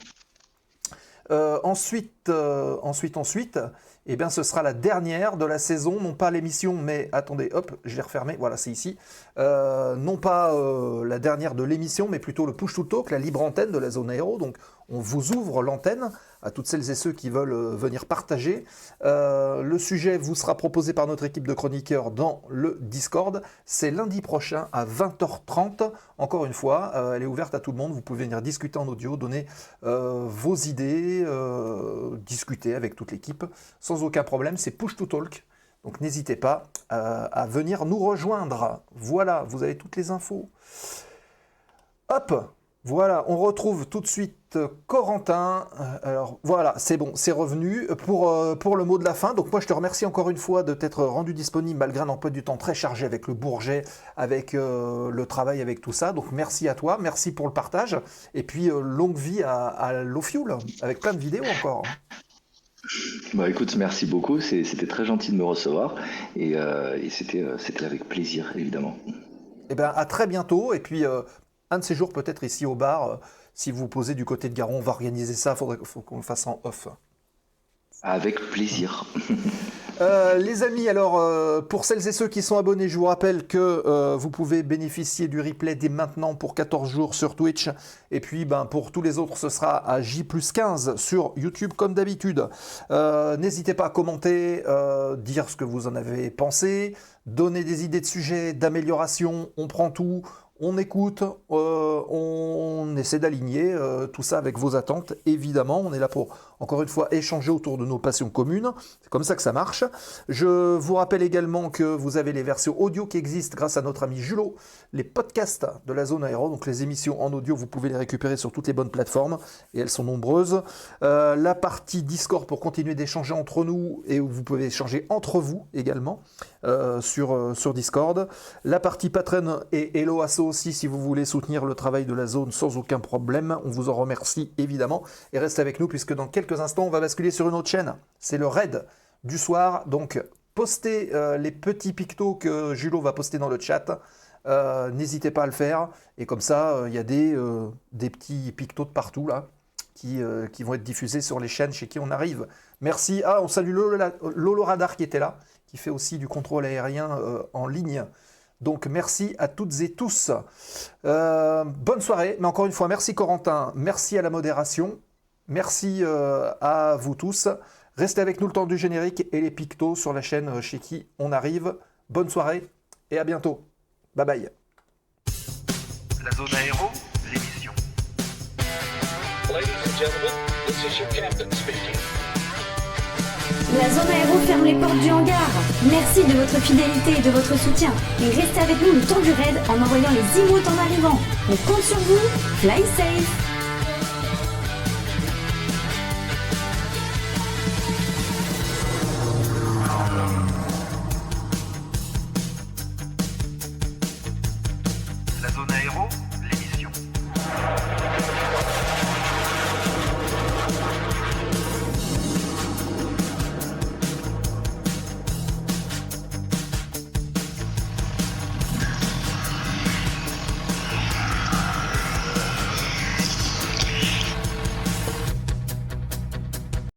Ensuite, eh bien, ce sera la dernière de la saison, non pas l'émission, mais attendez, hop, je l'ai refermé, voilà, c'est ici. Non pas la dernière de l'émission, mais plutôt le Push to Talk, la libre antenne de la zone aéro. Donc, on vous ouvre l'antenne à toutes celles et ceux qui veulent venir partager. Le sujet vous sera proposé par notre équipe de chroniqueurs dans le Discord. C'est lundi prochain à 20h30. Encore une fois, elle est ouverte à tout le monde. Vous pouvez venir discuter en audio, donner vos idées, discuter avec toute l'équipe sans aucun problème. C'est Push to Talk. Donc n'hésitez pas à venir nous rejoindre. Voilà, vous avez toutes les infos. Hop! Voilà, on retrouve tout de suite Corentin. Alors voilà, c'est bon, c'est revenu pour le mot de la fin. Donc moi, je te remercie encore une fois de t'être rendu disponible malgré un emploi du temps très chargé avec le Bourget, avec le travail, avec tout ça. Donc merci à toi, merci pour le partage. Et puis longue vie à Low Fuel, avec plein de vidéos encore. Bah écoute, merci beaucoup, c'était très gentil de me recevoir, et c'était avec plaisir, évidemment. Eh bien, à très bientôt, et puis un de ces jours peut-être ici au bar, si vous vous posez du côté de Garon, on va organiser ça, faut qu'on le fasse en off. Avec plaisir. Les amis, alors pour celles et ceux qui sont abonnés, je vous rappelle que vous pouvez bénéficier du replay dès maintenant pour 14 jours sur Twitch. Et puis pour tous les autres, ce sera à J+15 sur YouTube comme d'habitude. N'hésitez pas à commenter, dire ce que vous en avez pensé, donner des idées de sujets, d'amélioration, on prend tout. On écoute, on essaie d'aligner tout ça avec vos attentes, évidemment. On est là pour, encore une fois, échanger autour de nos passions communes. C'est comme ça que ça marche. Je vous rappelle également que vous avez les versions audio qui existent grâce à notre ami Julot, les podcasts de la zone aéro. Donc les émissions en audio, vous pouvez les récupérer sur toutes les bonnes plateformes, et elles sont nombreuses. La partie Discord pour continuer d'échanger entre nous, et où vous pouvez échanger entre vous également sur Discord. La partie Patreon et Hello Asso aussi, si vous voulez soutenir le travail de la zone sans aucun problème. On vous en remercie évidemment, et restez avec nous puisque dans quelques instants on va basculer sur une autre chaîne. C'est le raid du soir, donc postez les petits pictos que Julot va poster dans le chat. N'hésitez pas à le faire. Et comme ça, il y a des petits pictos de partout là qui vont être diffusés sur les chaînes chez qui on arrive. Merci. Ah, on salue Lolo Radar qui était là, qui fait aussi du contrôle aérien en ligne. Donc merci à toutes et tous. Bonne soirée. Mais encore une fois, merci Corentin. Merci à la modération. Merci à vous tous. Restez avec nous le temps du générique et les pictos sur la chaîne chez qui on arrive. Bonne soirée et à bientôt. Bye bye. La zone aéro, l'émission. Ladies and gentlemen, this is your captain speaking. La zone aéro ferme les portes du hangar. Merci de votre fidélité et de votre soutien. Et restez avec nous le temps du raid en envoyant les emotes en arrivant. On compte sur vous. Fly safe. La zone aéro,